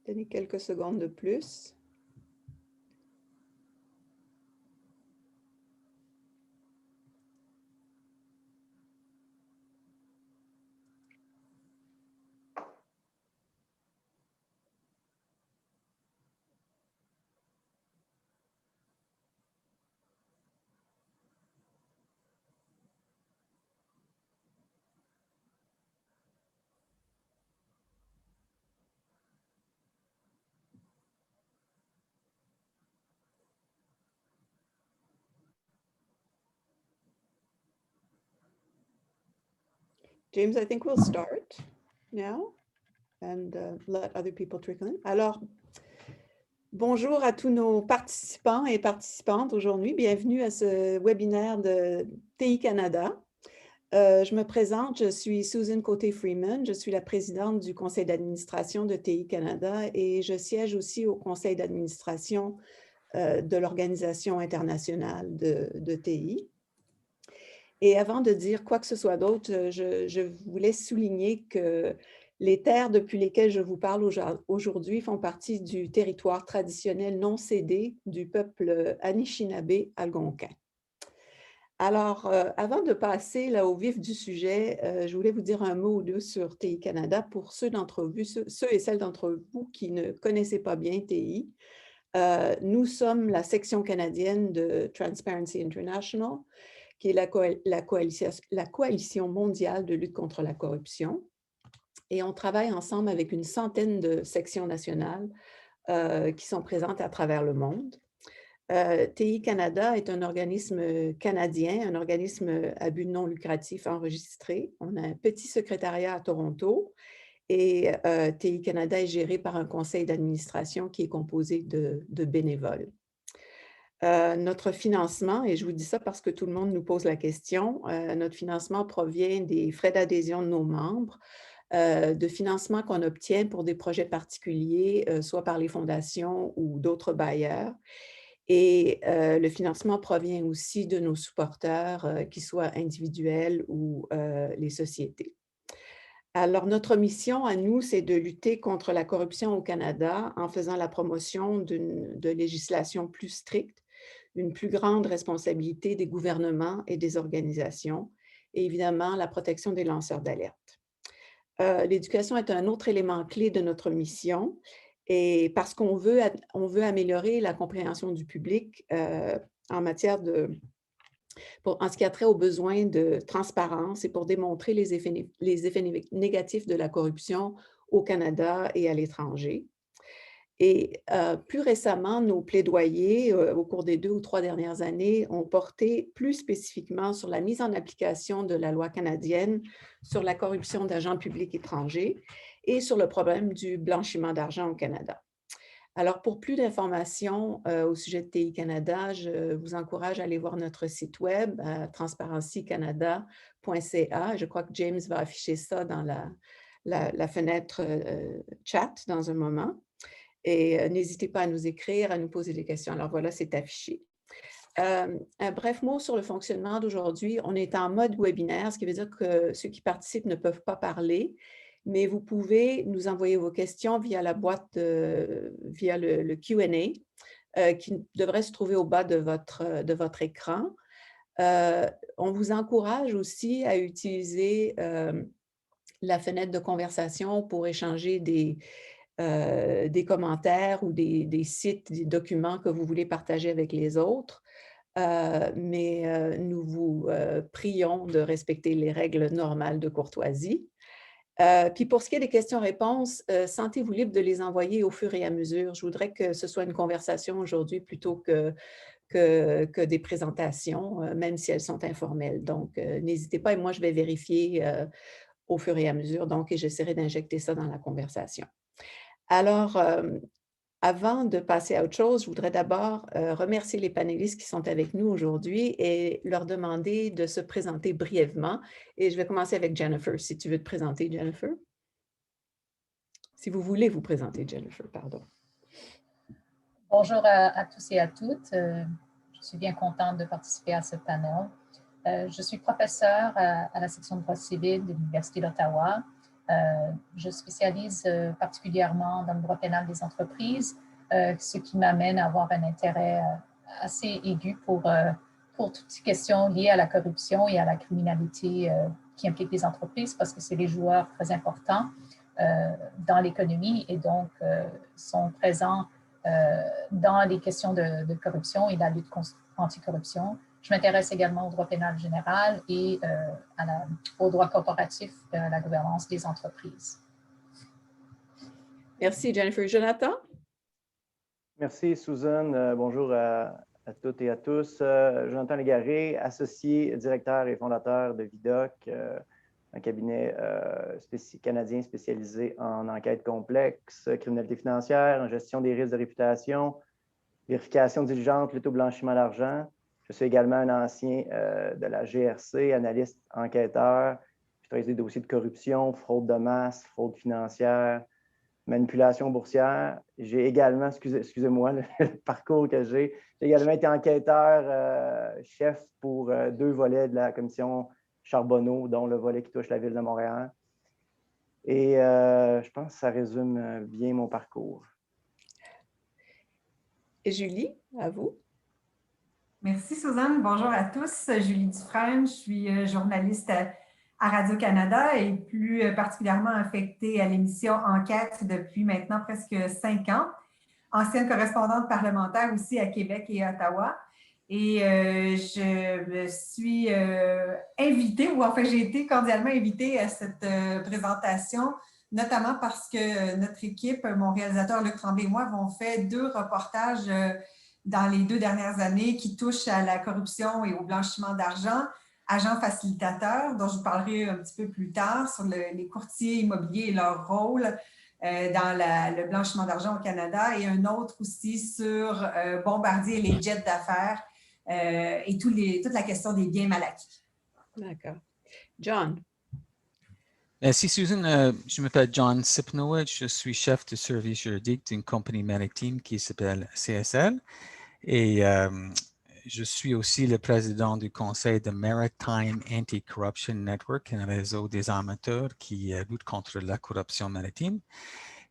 Donnez quelques secondes de plus. James, I think we'll start now and let other people trickle in. Alors, bonjour à tous nos participants et participantes aujourd'hui. Bienvenue à ce webinaire de TI Canada. Je me présente, je suis Susan Côté-Freeman, je suis la présidente du conseil d'administration de TI Canada et je siège aussi au conseil d'administration de l'Organisation internationale de TI. Et avant de dire quoi que ce soit d'autre, je voulais souligner que les terres depuis lesquelles je vous parle aujourd'hui font partie du territoire traditionnel non cédé du peuple Anishinaabe algonquin. Alors, avant de passer là, au vif du sujet, je voulais vous dire un mot ou deux sur TI Canada pour ceux et celles d'entre vous qui ne connaissaient pas bien TI. Nous sommes la section canadienne de Transparency International, qui est la coalition mondiale de lutte contre la corruption. Et on travaille ensemble avec une centaine de sections nationales qui sont présentes à travers le monde. TI Canada est un organisme canadien, un organisme à but non lucratif enregistré. On a un petit secrétariat à Toronto et TI Canada est géré par un conseil d'administration qui est composé de bénévoles. Notre financement, et je vous dis ça parce que tout le monde nous pose la question, notre financement provient des frais d'adhésion de nos membres, de financement qu'on obtient pour des projets particuliers, soit par les fondations ou d'autres bailleurs. Et le financement provient aussi de nos supporters, qu'ils soient individuels ou les sociétés. Alors, notre mission à nous, c'est de lutter contre la corruption au Canada en faisant la promotion de législation plus stricte, une plus grande responsabilité des gouvernements et des organisations, et évidemment, la protection des lanceurs d'alerte. L'éducation est un autre élément clé de notre mission, et parce qu'on veut améliorer la compréhension du public en matière en ce qui a trait aux besoins de transparence et pour démontrer les effets négatifs de la corruption au Canada et à l'étranger. Et plus récemment, nos plaidoyers au cours des 2 ou 3 dernières années ont porté plus spécifiquement sur la mise en application de la loi canadienne sur la corruption d'agents publics étrangers et sur le problème du blanchiment d'argent au Canada. Alors, pour plus d'informations au sujet de TI Canada, je vous encourage à aller voir notre site web, transparencycanada.ca. Je crois que James va afficher ça dans la fenêtre chat dans un moment. Et n'hésitez pas à nous écrire, à nous poser des questions. Alors voilà, c'est affiché. Un bref mot sur le fonctionnement d'aujourd'hui. On est en mode webinaire, ce qui veut dire que ceux qui participent ne peuvent pas parler, mais vous pouvez nous envoyer vos questions via la boîte, via le Q&A qui devrait se trouver au bas de votre écran. On vous encourage aussi à utiliser la fenêtre de conversation pour échanger des commentaires ou des sites, des documents que vous voulez partager avec les autres. Mais nous vous prions de respecter les règles normales de courtoisie. Puis pour ce qui est des questions-réponses, sentez-vous libre de les envoyer au fur et à mesure. Je voudrais que ce soit une conversation aujourd'hui plutôt que des présentations, même si elles sont informelles. Donc, n'hésitez pas et moi, je vais vérifier au fur et à mesure, donc, et j'essaierai d'injecter ça dans la conversation. Alors, avant de passer à autre chose, je voudrais d'abord remercier les panélistes qui sont avec nous aujourd'hui et leur demander de se présenter brièvement. Et je vais commencer avec Jennifer, si tu veux te présenter, Jennifer. Si vous voulez vous présenter, Jennifer, pardon. Bonjour à tous et à toutes. Je suis bien contente de participer à ce panel. Je suis professeure à la section de droit civil de l'Université d'Ottawa Je spécialise particulièrement dans le droit pénal des entreprises, ce qui m'amène à avoir un intérêt assez aigu pour toutes ces questions liées à la corruption et à la criminalité qui impliquent les entreprises, parce que c'est des joueurs très importants dans l'économie et donc sont présents dans les questions de corruption et de la lutte anticorruption. Je m'intéresse également au droit pénal général et au droit corporatif de la gouvernance des entreprises. Merci, Jennifer. Jonathan? Merci, Susan. Bonjour à toutes et à tous. Jonathan Légaré, associé, directeur et fondateur de Vidoc, un cabinet canadien spécialisé en enquête complexe, criminalité financière, en gestion des risques de réputation, vérification diligente, lutte au blanchiment d'argent. Je suis également un ancien de la GRC, analyste enquêteur. Je traite des dossiers de corruption, fraude de masse, fraude financière, manipulation boursière. J'ai également, excusez-moi le parcours que j'ai également été enquêteur, chef pour 2 volets de la commission Charbonneau, dont le volet qui touche la ville de Montréal. Et je pense que ça résume bien mon parcours. Et Julie, à vous. Merci, Suzanne. Bonjour à tous. Julie Dufresne, je suis journaliste à Radio-Canada et plus particulièrement affectée à l'émission Enquête depuis maintenant presque 5 ans. Ancienne correspondante parlementaire aussi à Québec et Ottawa. Et je me suis invitée, ou enfin j'ai été cordialement invitée à cette présentation, notamment parce que notre équipe, mon réalisateur Luc Tremblay et moi, avons fait 2 reportages dans les 2 dernières années qui touchent à la corruption et au blanchiment d'argent, agents facilitateurs, dont je vous parlerai un petit peu plus tard, sur les courtiers immobiliers et leur rôle dans le blanchiment d'argent au Canada, et un autre aussi sur Bombardier et les jets d'affaires et toute la question des biens mal acquis. D'accord. John? Merci, Susan. Je m'appelle John Sipnowicz. Je suis chef de service juridique d'une compagnie maritime qui s'appelle CSL. Et je suis aussi le président du conseil de Maritime Anti-Corruption Network, un réseau des amateurs qui lutte contre la corruption maritime.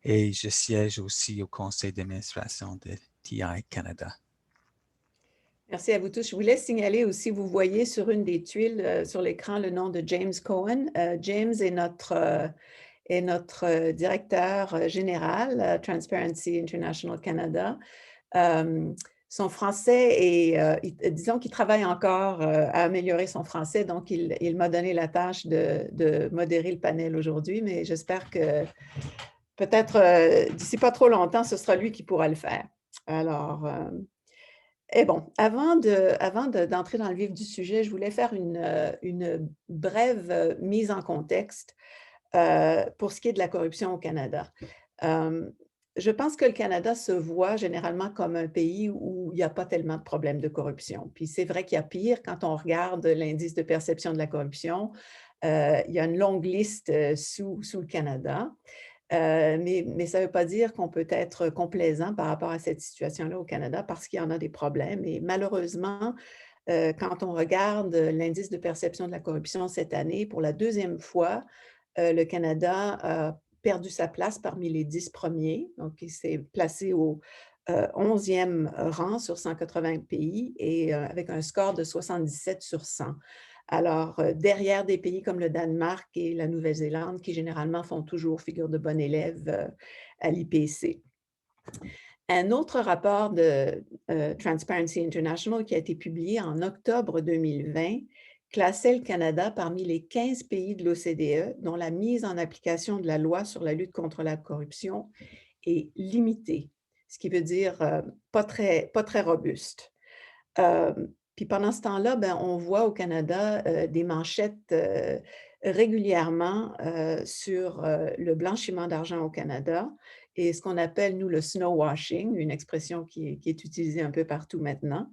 Et je siège aussi au conseil d'administration de TI Canada. Merci à vous tous. Je voulais signaler aussi, vous voyez sur une des tuiles sur l'écran le nom de James Cohen. James est notre directeur général, Transparency International Canada. Son français est, disons qu'il travaille encore à améliorer son français, donc il m'a donné la tâche de modérer le panel aujourd'hui, mais j'espère que peut-être d'ici pas trop longtemps, ce sera lui qui pourra le faire. Alors, et bon, avant d'entrer dans le vif du sujet, je voulais faire une brève mise en contexte pour ce qui est de la corruption au Canada. Je pense que le Canada se voit généralement comme un pays où il n'y a pas tellement de problèmes de corruption. Puis c'est vrai qu'il y a pire quand on regarde l'indice de perception de la corruption. Il y a une longue liste sous le Canada. Mais ça ne veut pas dire qu'on peut être complaisant par rapport à cette situation-là au Canada parce qu'il y en a des problèmes. Et malheureusement, quand on regarde l'indice de perception de la corruption cette année, pour la 2e fois, le Canada a perdu sa place parmi les 10 premiers. Donc, il s'est placé au 11e rang sur 180 pays et avec un score de 77 sur 100. Alors, derrière des pays comme le Danemark et la Nouvelle-Zélande, qui généralement font toujours figure de bon élève à l'IPC. Un autre rapport de Transparency International qui a été publié en octobre 2020 classait le Canada parmi les 15 pays de l'OCDE dont la mise en application de la loi sur la lutte contre la corruption est limitée, ce qui veut dire pas très robuste. Puis pendant ce temps-là, on voit au Canada des manchettes régulièrement sur le blanchiment d'argent au Canada et ce qu'on appelle, nous, le snowwashing, une expression qui est utilisée un peu partout maintenant.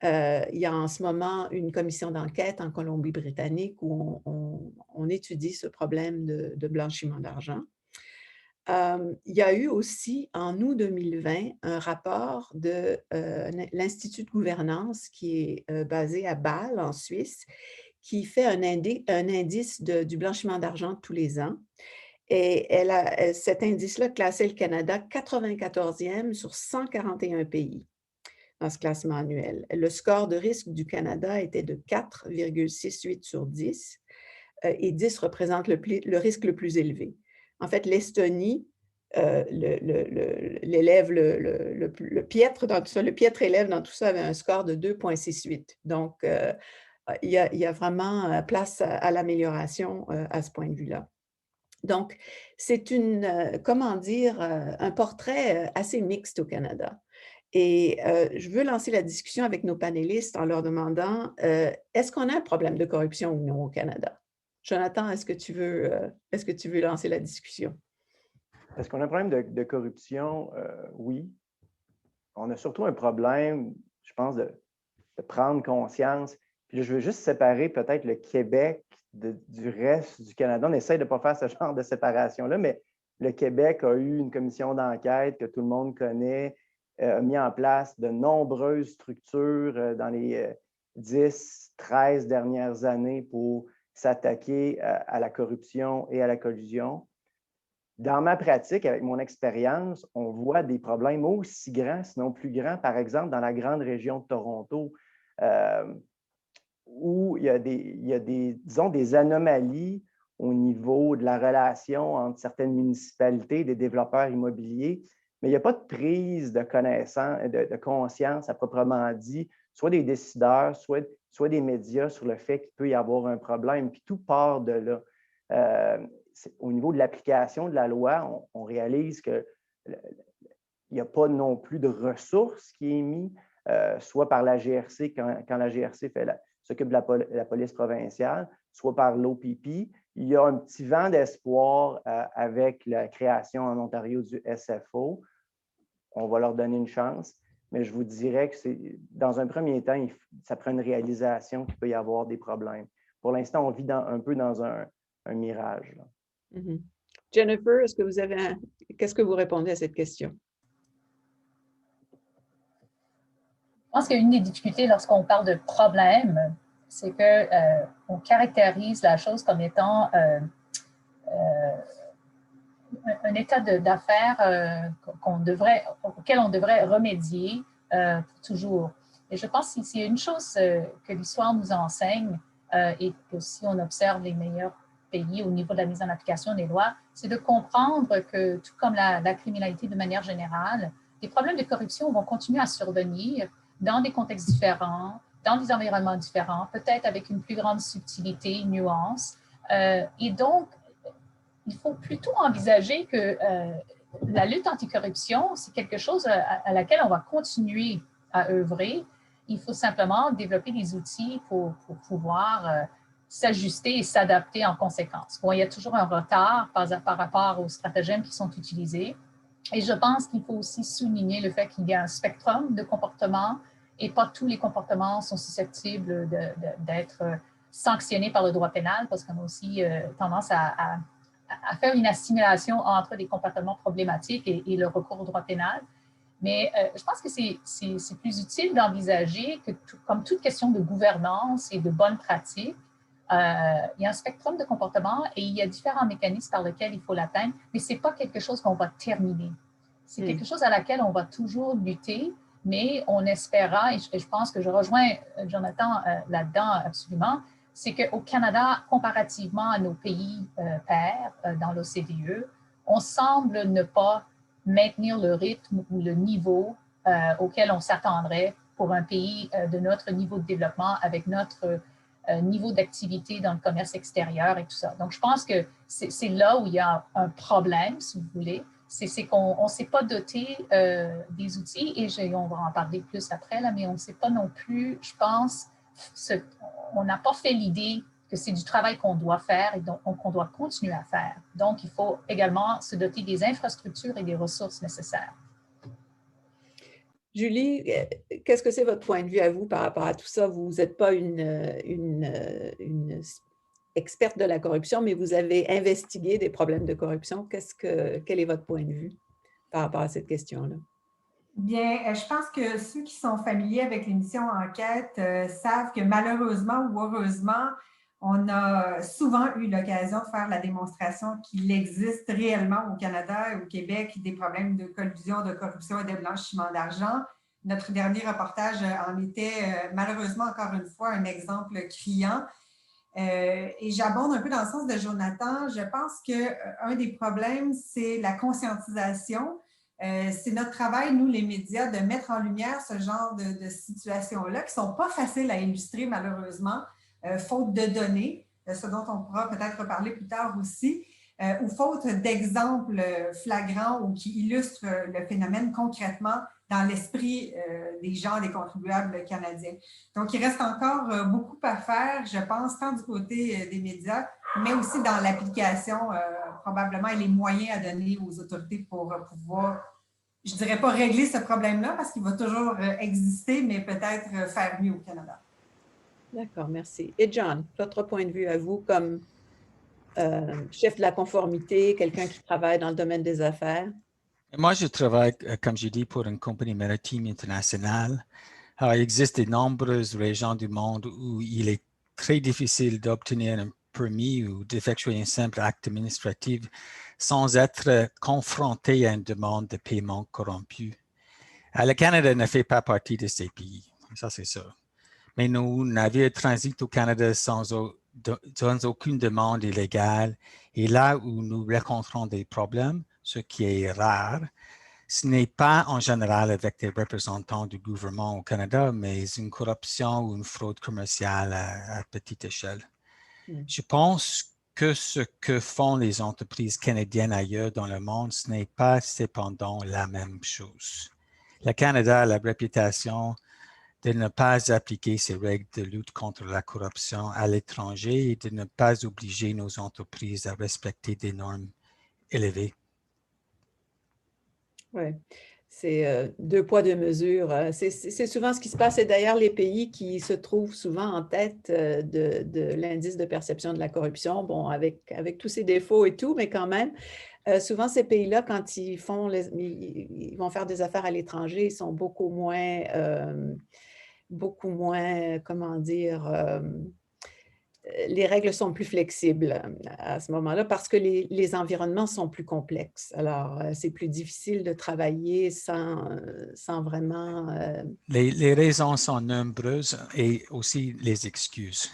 Il y a en ce moment une commission d'enquête en Colombie-Britannique où on étudie ce problème de blanchiment d'argent. Il y a eu aussi, en août 2020, un rapport de l'Institut de gouvernance qui est basé à Bâle, en Suisse, qui fait un indice du blanchiment d'argent tous les ans. Et cet indice-là classait le Canada 94e sur 141 pays dans ce classement annuel. Le score de risque du Canada était de 4,68 sur 10 et 10 représente le risque le plus élevé. En fait, l'Estonie, l'élève le piètre dans tout ça, le piètre élève dans tout ça avait un score de 2,68. Donc, il y a vraiment place à l'amélioration à ce point de vue-là. Donc, c'est comment dire, un portrait assez mixte au Canada. Et je veux lancer la discussion avec nos panélistes en leur demandant, est-ce qu'on a un problème de corruption ou non au Canada? Jonathan, est-ce que tu veux lancer la discussion? Est-ce qu'on a un problème de corruption? Oui. On a surtout un problème, je pense, de prendre conscience. Puis là, je veux juste séparer peut-être le Québec du reste du Canada. On essaie de ne pas faire ce genre de séparation-là, mais le Québec a eu une commission d'enquête que tout le monde connaît, a mis en place de nombreuses structures dans les 10, 13 dernières années pour s'attaquer à la corruption et à la collusion. Dans ma pratique, avec mon expérience, on voit des problèmes aussi grands, sinon plus grands, par exemple, dans la grande région de Toronto, où il y a disons, des anomalies au niveau de la relation entre certaines municipalités, des développeurs immobiliers, mais il n'y a pas de prise de connaissance, de conscience à proprement dit, soit des décideurs, soit des médias sur le fait qu'il peut y avoir un problème, puis tout part de là. Au niveau de l'application de la loi, on réalise qu'il n'y a pas non plus de ressources qui est mis, soit par la GRC quand la GRC s'occupe de la police provinciale, soit par l'OPP. Il y a un petit vent d'espoir avec la création en Ontario du SFO. On va leur donner une chance, mais je vous dirais que dans un premier temps, ça prend une réalisation qu'il peut y avoir des problèmes. Pour l'instant, on vit un peu dans un mirage. Mm-hmm. Jennifer, qu'est-ce que vous répondez à cette question? Je pense qu'une des difficultés lorsqu'on parle de problème, c'est qu'on caractérise la chose comme étant un état d'affaires auquel on devrait remédier pour toujours. Et je pense que s'il y a une chose que l'histoire nous enseigne et que si on observe les meilleurs pays au niveau de la mise en application des lois, c'est de comprendre que, tout comme la criminalité de manière générale, les problèmes de corruption vont continuer à survenir dans des contextes différents, dans des environnements différents, peut-être avec une plus grande subtilité, une nuance. Et donc, il faut plutôt envisager que la lutte anticorruption, c'est quelque chose à laquelle on va continuer à œuvrer. Il faut simplement développer des outils pour pouvoir s'ajuster et s'adapter en conséquence. Bon, il y a toujours un retard par rapport aux stratagèmes qui sont utilisés. Et je pense qu'il faut aussi souligner le fait qu'il y a un spectrum de comportements et pas tous les comportements sont susceptibles d'être sanctionnés par le droit pénal parce qu'on a aussi tendance à faire une assimilation entre les comportements problématiques et le recours au droit pénal. Mais je pense que c'est plus utile d'envisager que, comme toute question de gouvernance et de bonne pratique, il y a un spectrum de comportements et il y a différents mécanismes par lesquels il faut l'atteindre, mais ce n'est pas quelque chose qu'on va terminer. C'est quelque chose à laquelle on va toujours lutter, mais on espérera, et je pense que je rejoins Jonathan là-dedans absolument, c'est qu'au Canada, comparativement à nos pays pairs dans l'OCDE, on semble ne pas maintenir le rythme ou le niveau auquel on s'attendrait pour un pays de notre niveau de développement avec notre niveau d'activité dans le commerce extérieur et tout ça. Donc, je pense que c'est là où il y a un problème, si vous voulez, c'est qu'on ne s'est pas doté des outils, et on va en parler plus après, là, mais on ne sait pas non plus, je pense, on n'a pas fait l'idée que c'est du travail qu'on doit faire et qu'on doit continuer à faire. Donc, il faut également se doter des infrastructures et des ressources nécessaires. Julie, qu'est-ce que c'est votre point de vue à vous par rapport à tout ça? Vous n'êtes pas une experte de la corruption, mais vous avez investigué des problèmes de corruption. Quel est votre point de vue par rapport à cette question-là? Bien, je pense que ceux qui sont familiers avec l'émission Enquête savent que malheureusement ou heureusement, On a souvent eu l'occasion de faire la démonstration qu'il existe réellement au Canada et au Québec des problèmes de collusion, de corruption et de blanchiment d'argent. Notre dernier reportage en était malheureusement encore une fois un exemple criant. Et j'abonde un peu dans le sens de Jonathan. Je pense qu'un des problèmes, c'est la conscientisation. C'est notre travail, nous, les médias, de mettre en lumière ce genre de situations-là qui ne sont pas faciles à illustrer, malheureusement, faute de données, ce dont on pourra peut-être reparler plus tard aussi, ou faute d'exemples flagrants ou qui illustrent le phénomène concrètement dans l'esprit des gens, des contribuables canadiens. Donc, il reste encore beaucoup à faire, je pense, tant du côté des médias, mais aussi dans l'application, probablement, et les moyens à donner aux autorités pour pouvoir, je ne dirais pas régler ce problème-là, parce qu'il va toujours exister, mais peut-être faire mieux au Canada. D'accord, merci. Et John, votre point de vue à vous comme chef de la conformité, quelqu'un qui travaille dans le domaine des affaires? Moi, je travaille, comme j'ai dit, pour une compagnie maritime internationale. Alors, il existe de nombreuses régions du monde où il est très difficile d'obtenir un permis ou d'effectuer un simple acte administratif sans être confronté à une demande de paiement corrompu. Le Canada ne fait pas partie de ces pays, ça c'est sûr. Mais nos navires transitent au Canada sans aucune demande illégale. Et là où nous rencontrons des problèmes, ce qui est rare, ce n'est pas en général avec des représentants du gouvernement au Canada, mais une corruption ou une fraude commerciale à petite échelle. Je pense que ce que font les entreprises canadiennes ailleurs dans le monde, ce n'est pas cependant la même chose. Le Canada a la réputation de ne pas appliquer ces règles de lutte contre la corruption à l'étranger et de ne pas obliger nos entreprises à respecter des normes élevées. Oui, c'est deux poids, deux mesures. C'est souvent ce qui se passe. Et d'ailleurs, les pays qui se trouvent souvent en tête de l'indice de perception de la corruption, bon, avec tous ses défauts et tout, mais quand même, souvent ces pays-là, quand ils vont faire des affaires à l'étranger, ils sont beaucoup moins, comment dire, les règles sont plus flexibles à ce moment-là parce que les environnements sont plus complexes. Alors, c'est plus difficile de travailler sans vraiment… Les raisons sont nombreuses et aussi les excuses.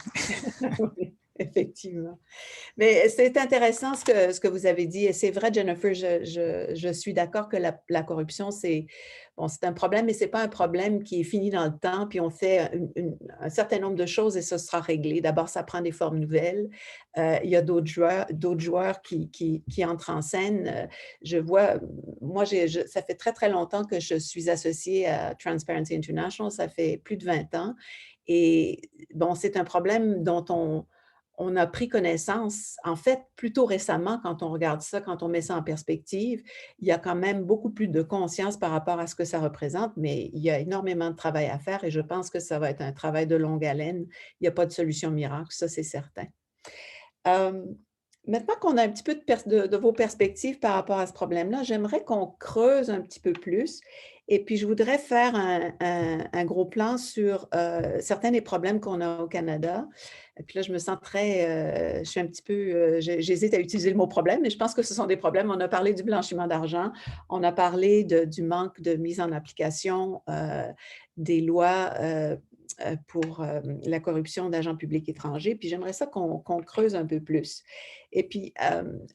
Oui, effectivement. Mais c'est intéressant ce que vous avez dit. Et c'est vrai, Jennifer, je suis d'accord que la corruption, c'est un problème, mais ce n'est pas un problème qui est fini dans le temps, puis on fait un certain nombre de choses et ça sera réglé. D'abord, ça prend des formes nouvelles. Il y a d'autres joueurs qui entrent en scène. Je vois, moi, ça fait très, très longtemps que je suis associée à Transparency International. Ça fait plus de 20 ans. Et bon, c'est un problème dont on a pris connaissance, en fait, plutôt récemment, quand on regarde ça, quand on met ça en perspective, il y a quand même beaucoup plus de conscience par rapport à ce que ça représente, mais il y a énormément de travail à faire et je pense que ça va être un travail de longue haleine. Il n'y a pas de solution miracle, ça c'est certain. Maintenant qu'on a un petit peu de vos perspectives par rapport à ce problème-là, j'aimerais qu'on creuse un petit peu plus et puis je voudrais faire un gros plan sur certains des problèmes qu'on a au Canada. Et puis là, je me sens je suis un petit peu, j'hésite à utiliser le mot problème, mais je pense que ce sont des problèmes. On a parlé du blanchiment d'argent, on a parlé du manque de mise en application des lois pour la corruption d'agents publics étrangers. Puis j'aimerais ça qu'on creuse un peu plus. Et puis,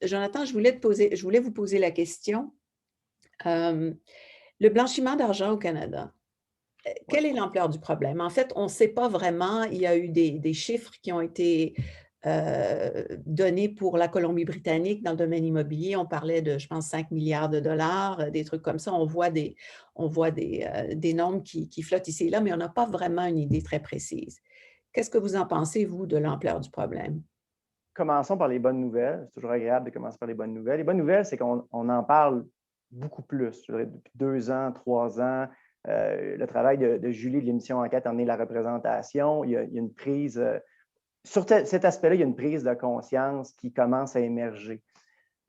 Jonathan, je voulais vous poser la question. Le blanchiment d'argent au Canada, quelle est l'ampleur du problème? En fait, on ne sait pas vraiment. Il y a eu des chiffres qui ont été donnés pour la Colombie-Britannique dans le domaine immobilier. On parlait de, je pense, 5 milliards de dollars, des trucs comme ça. On voit des nombres qui flottent ici et là, mais on n'a pas vraiment une idée très précise. Qu'est-ce que vous en pensez, vous, de l'ampleur du problème? Commençons par les bonnes nouvelles. C'est toujours agréable de commencer par les bonnes nouvelles. Les bonnes nouvelles, c'est qu'on en parle beaucoup plus. Je dirais, depuis 2 ans, 3 ans, le travail de Julie de l'émission Enquête a amené la représentation. Il y a une prise… sur cet aspect-là, il y a une prise de conscience qui commence à émerger.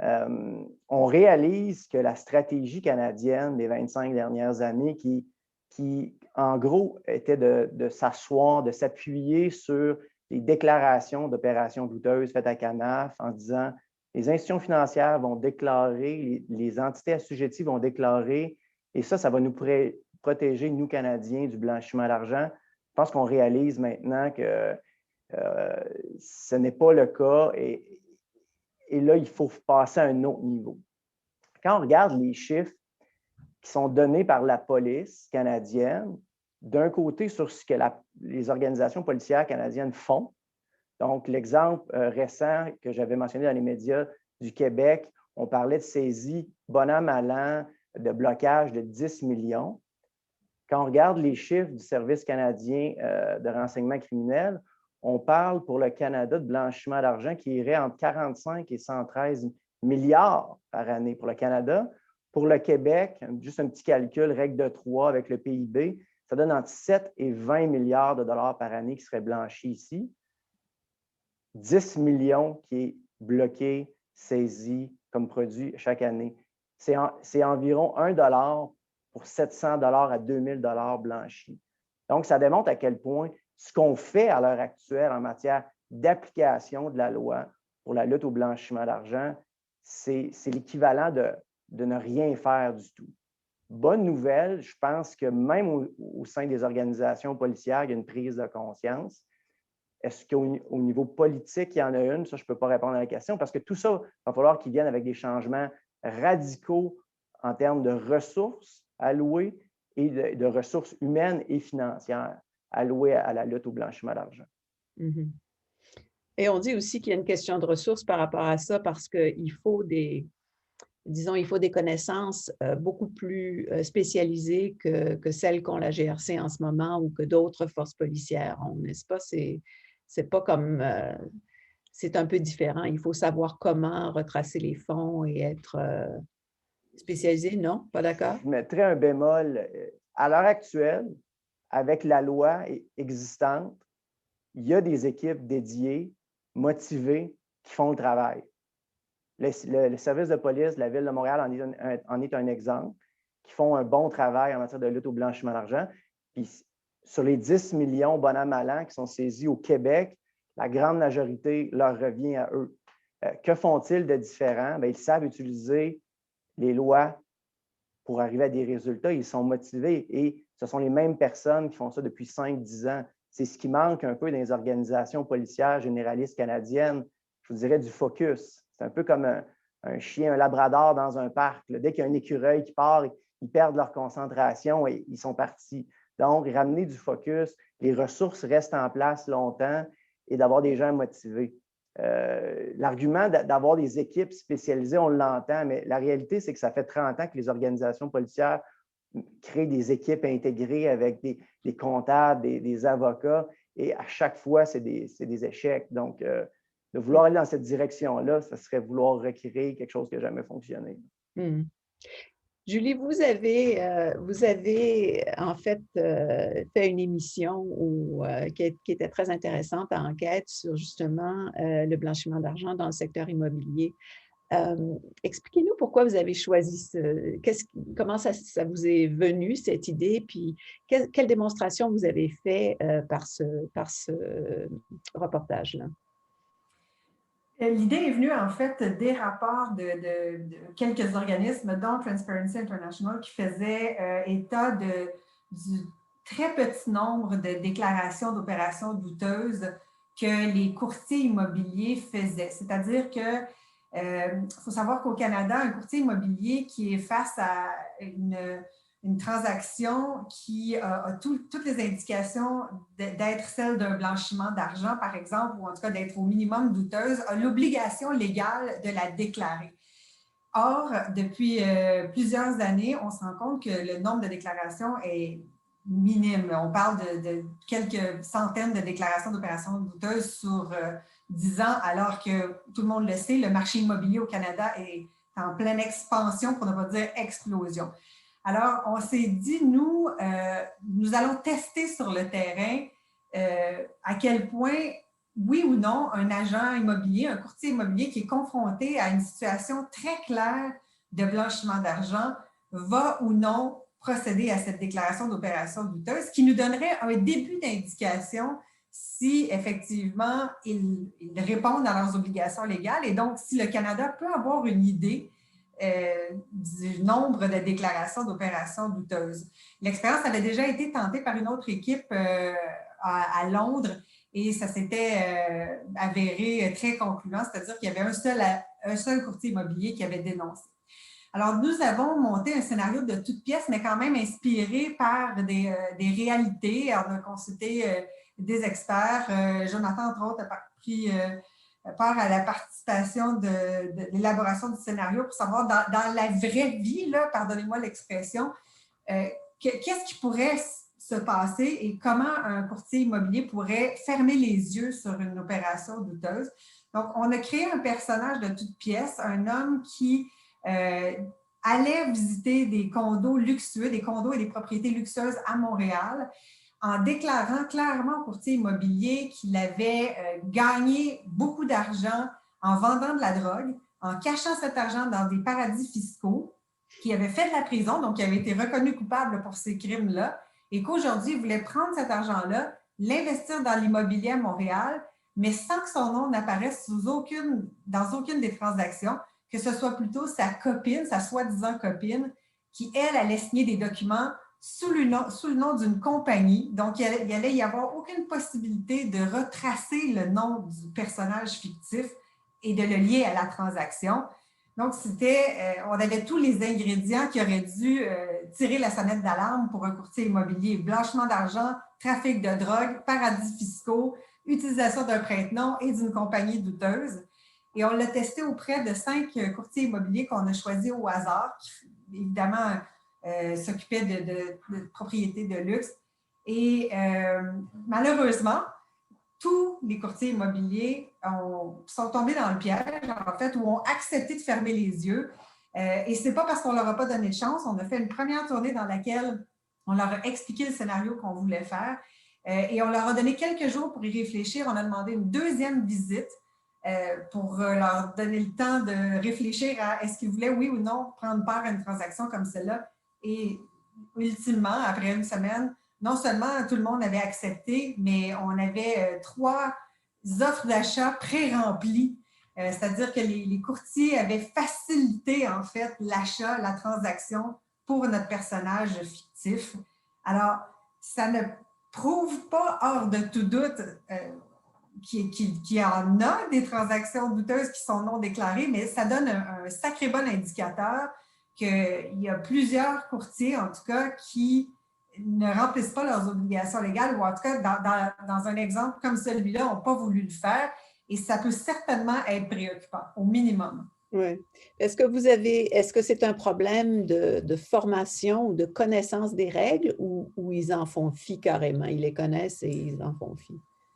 On réalise que la stratégie canadienne des 25 dernières années, qui en gros, était de s'asseoir, de s'appuyer sur… les déclarations d'opérations douteuses faites à CANAF en disant les institutions financières vont déclarer, les entités assujetties vont déclarer, et ça va nous protéger, nous, Canadiens, du blanchiment d'argent. Je pense qu'on réalise maintenant que ce n'est pas le cas et là, il faut passer à un autre niveau. Quand on regarde les chiffres qui sont donnés par la police canadienne, d'un côté sur ce que les organisations policières canadiennes font, donc l'exemple récent que j'avais mentionné dans les médias du Québec, on parlait de saisie bon an, mal an, de blocage de 10 millions. Quand on regarde les chiffres du Service canadien de renseignement criminel, on parle pour le Canada de blanchiment d'argent qui irait entre 45 et 113 milliards par année pour le Canada. Pour le Québec, juste un petit calcul, règle de 3 avec le PIB, ça donne entre 7 et 20 milliards de dollars par année qui seraient blanchis ici. 10 millions qui est bloqué, saisi comme produit chaque année. C'est environ 1 dollar pour 700 $ à 2000 $ blanchis. Donc, ça démontre à quel point ce qu'on fait à l'heure actuelle en matière d'application de la loi pour la lutte au blanchiment d'argent, c'est l'équivalent de ne rien faire du tout. Bonne nouvelle, je pense que même au sein des organisations policières, il y a une prise de conscience. Est-ce qu'au niveau politique, il y en a une? Ça, je ne peux pas répondre à la question parce que tout ça, il va falloir qu'ils viennent avec des changements radicaux en termes de ressources allouées et de ressources humaines et financières allouées à la lutte au blanchiment d'argent. Mm-hmm. Et on dit aussi qu'il y a une question de ressources par rapport à ça parce qu'il faut il faut des connaissances beaucoup plus spécialisées que celles qu'ont la GRC en ce moment ou que d'autres forces policières ont, n'est-ce pas? C'est pas comme... c'est un peu différent. Il faut savoir comment retracer les fonds et être spécialisé, non? Pas d'accord? Je mettrais un bémol. À l'heure actuelle, avec la loi existante, il y a des équipes dédiées, motivées, qui font le travail. Le service de police de la Ville de Montréal en est un exemple, qui font un bon travail en matière de lutte au blanchiment d'argent. Puis, sur les 10 millions bon an, mal an qui sont saisis au Québec, la grande majorité leur revient à eux. Que font-ils de différent? Bien, ils savent utiliser les lois pour arriver à des résultats. Ils sont motivés et ce sont les mêmes personnes qui font ça depuis 5-10 ans. C'est ce qui manque un peu dans les organisations policières généralistes canadiennes. Je vous dirais du focus. C'est un peu comme un chien, un labrador dans un parc. Là, dès qu'il y a un écureuil qui part, ils perdent leur concentration et ils sont partis. Donc, ramener du focus, les ressources restent en place longtemps et d'avoir des gens motivés. L'argument d'avoir des équipes spécialisées, on l'entend, mais la réalité, c'est que ça fait 30 ans que les organisations policières créent des équipes intégrées avec des comptables, des avocats, et à chaque fois, c'est des échecs. Donc, de vouloir aller dans cette direction-là, ça serait vouloir recréer quelque chose qui n'a jamais fonctionné. Mm. Julie, vous avez en fait fait une émission qui était très intéressante à enquête sur justement le blanchiment d'argent dans le secteur immobilier. Expliquez-nous pourquoi vous avez choisi comment ça vous est venu, cette idée, puis quelle démonstration vous avez fait par ce reportage-là? L'idée est venue, en fait, des rapports de quelques organismes, dont Transparency International, qui faisaient état du très petit nombre de déclarations d'opérations douteuses que les courtiers immobiliers faisaient. C'est-à-dire que faut savoir qu'au Canada, un courtier immobilier qui est face à une transaction qui a toutes les indications d'être celle d'un blanchiment d'argent, par exemple, ou en tout cas d'être au minimum douteuse, a l'obligation légale de la déclarer. Or, depuis plusieurs années, on se rend compte que le nombre de déclarations est minime. On parle de quelques centaines de déclarations d'opérations douteuses sur 10 ans, alors que tout le monde le sait, le marché immobilier au Canada est en pleine expansion, pour ne pas dire explosion. Alors, on s'est dit, nous allons tester sur le terrain à quel point, oui ou non, un agent immobilier, un courtier immobilier qui est confronté à une situation très claire de blanchiment d'argent va ou non procéder à cette déclaration d'opération douteuse, qui nous donnerait un début d'indication si effectivement ils répondent à leurs obligations légales et donc si le Canada peut avoir une idée du nombre de déclarations d'opérations douteuses. L'expérience avait déjà été tentée par une autre équipe à Londres et ça s'était avéré très concluant, c'est-à-dire qu'il y avait un seul courtier immobilier qui avait dénoncé. Alors, nous avons monté un scénario de toute pièce, mais quand même inspiré par des réalités. On a consulté des experts. Jonathan, entre autres, a pris part à la participation de l'élaboration du scénario pour savoir dans la vraie vie, là, pardonnez-moi l'expression, qu'est-ce qui pourrait se passer et comment un courtier immobilier pourrait fermer les yeux sur une opération douteuse. Donc, on a créé un personnage de toute pièce, un homme qui allait visiter des condos luxueux, des condos et des propriétés luxueuses à Montréal, en déclarant clairement au courtier immobilier qu'il avait gagné beaucoup d'argent en vendant de la drogue, en cachant cet argent dans des paradis fiscaux, qu'il avait fait de la prison, donc il avait été reconnu coupable pour ces crimes-là, et qu'aujourd'hui, il voulait prendre cet argent-là, l'investir dans l'immobilier à Montréal, mais sans que son nom n'apparaisse dans aucune des transactions, que ce soit plutôt sa copine, sa soi-disant copine, qui, elle, allait signer des documents sous le nom d'une compagnie. Donc, il allait y avoir aucune possibilité de retracer le nom du personnage fictif et de le lier à la transaction. Donc, on avait tous les ingrédients qui auraient dû tirer la sonnette d'alarme pour un courtier immobilier. Blanchiment d'argent, trafic de drogue, paradis fiscaux, utilisation d'un prête-nom et d'une compagnie douteuse. Et on l'a testé auprès de 5 courtiers immobiliers qu'on a choisis au hasard, qui évidemment s'occupaient de propriétés de luxe. Et malheureusement, tous les courtiers immobiliers sont tombés dans le piège, en fait, ou ont accepté de fermer les yeux. Et ce n'est pas parce qu'on ne leur a pas donné de chance. On a fait une première tournée dans laquelle on leur a expliqué le scénario qu'on voulait faire. Et on leur a donné quelques jours pour y réfléchir. On a demandé une deuxième visite pour leur donner le temps de réfléchir à est-ce qu'ils voulaient, oui ou non, prendre part à une transaction comme celle-là. Et ultimement, après une semaine, non seulement tout le monde avait accepté, mais on avait 3 offres d'achat pré-remplies. C'est-à-dire que les courtiers avaient facilité, en fait, l'achat, la transaction pour notre personnage fictif. Alors, ça ne prouve pas hors de tout doute qu'il y en a des transactions douteuses qui sont non déclarées, mais ça donne un sacré bon indicateur qu'il y a plusieurs courtiers, en tout cas, qui ne remplissent pas leurs obligations légales, ou en tout cas, dans un exemple comme celui-là, n'ont pas voulu le faire, et ça peut certainement être préoccupant, au minimum. Oui. Est-ce que c'est un problème de formation ou de connaissance des règles, ou ils en font fi carrément? Ils les connaissent et ils en font fi?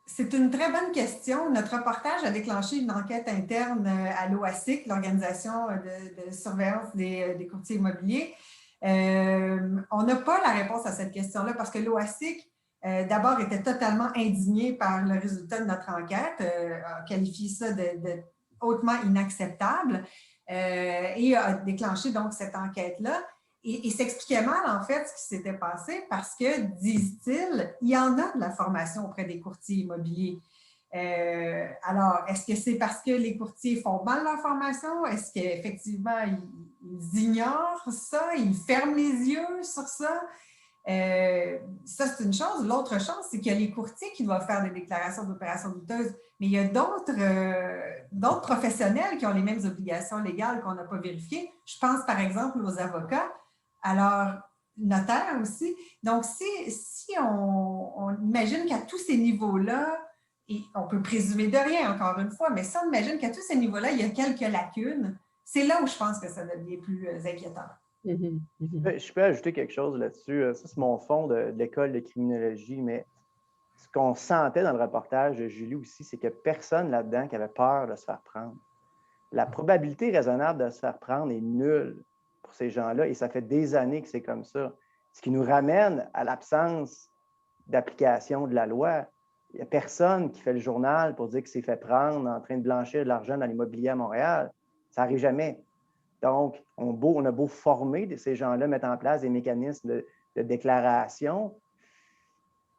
C'est une très bonne question. Notre reportage a déclenché une enquête interne à l'OASIC, l'Organisation de surveillance des courtiers immobiliers. On n'a pas la réponse à cette question-là parce que l'OASIC, d'abord, était totalement indigné par le résultat de notre enquête, a qualifié ça de hautement inacceptable et a déclenché donc cette enquête-là. Et s'expliquait mal, en fait, ce qui s'était passé parce que, disent-ils, il y en a de la formation auprès des courtiers immobiliers. Alors, est-ce que c'est parce que les courtiers font mal leur formation? Est-ce qu'effectivement, ils ignorent ça? Ils ferment les yeux sur ça? Ça, c'est une chose. L'autre chose, c'est qu'il y a les courtiers qui doivent faire des déclarations d'opérations douteuses, mais il y a d'autres professionnels qui ont les mêmes obligations légales qu'on n'a pas vérifiées. Je pense, par exemple, aux avocats. Alors, notaire aussi. Donc, si on imagine qu'à tous ces niveaux-là, et on peut présumer de rien, encore une fois, mais si on imagine qu'à tous ces niveaux-là, il y a quelques lacunes, c'est là où je pense que ça devient plus inquiétant. Je peux ajouter quelque chose là-dessus. Ça, c'est mon fond de l'école de criminologie, mais ce qu'on sentait dans le reportage de Julie aussi, c'est qu'il n'y a personne là-dedans qui avait peur de se faire prendre. La probabilité raisonnable de se faire prendre est nulle pour ces gens-là, et ça fait des années que c'est comme ça. Ce qui nous ramène à l'absence d'application de la loi. Il n'y a personne qui fait le journal pour dire qu'il s'est fait prendre en train de blanchir de l'argent dans l'immobilier à Montréal. Ça n'arrive jamais. Donc, on a beau former ces gens-là, mettre en place des mécanismes de déclaration,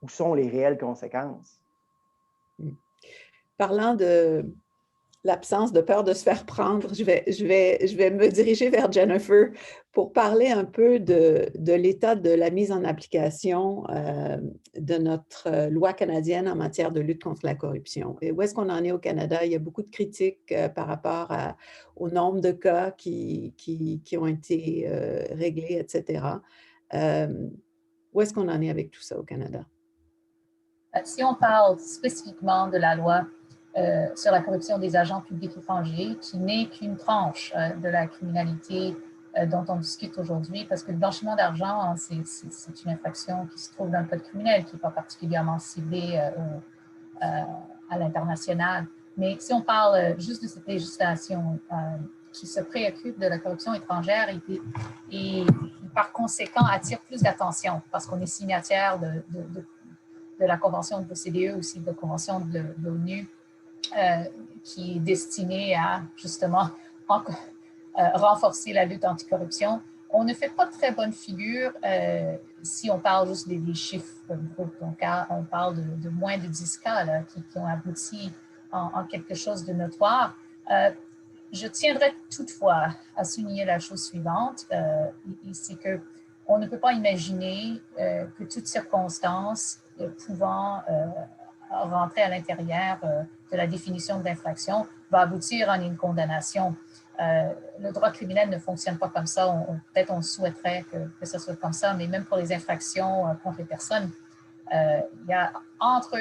où sont les réelles conséquences? parlant de l'absence de peur de se faire prendre, je vais me diriger vers Jennifer pour parler un peu de l'état de la mise en application de notre loi canadienne en matière de lutte contre la corruption. Et où est-ce qu'on en est au Canada? Il y a beaucoup de critiques par rapport au nombre de cas qui ont été réglés, etc. Où est-ce qu'on en est avec tout ça au Canada? Si on parle spécifiquement de la loi sur la corruption des agents publics étrangers, qui n'est qu'une tranche de la criminalité dont on discute aujourd'hui, parce que le blanchiment d'argent, c'est une infraction qui se trouve dans le code criminel, qui n'est pas particulièrement ciblée à l'international. Mais si on parle juste de cette législation qui se préoccupe de la corruption étrangère et par conséquent attire plus d'attention, parce qu'on est signataire de la Convention de l'OCDE, aussi de la Convention de l'ONU, qui est destinée à justement renforcer la lutte anticorruption. On ne fait pas de très bonne figure si on parle juste des chiffres bruts. Donc, on parle de moins de 10 cas là, qui ont abouti en quelque chose de notoire. Je tiendrai toutefois à souligner la chose suivante, c'est qu'on ne peut pas imaginer que toute circonstance pouvant rentrer à l'intérieur de la définition de l'infraction va aboutir à une condamnation. Le droit criminel ne fonctionne pas comme ça. Peut-être on souhaiterait que ce soit comme ça, mais même pour les infractions contre les personnes, il y a entre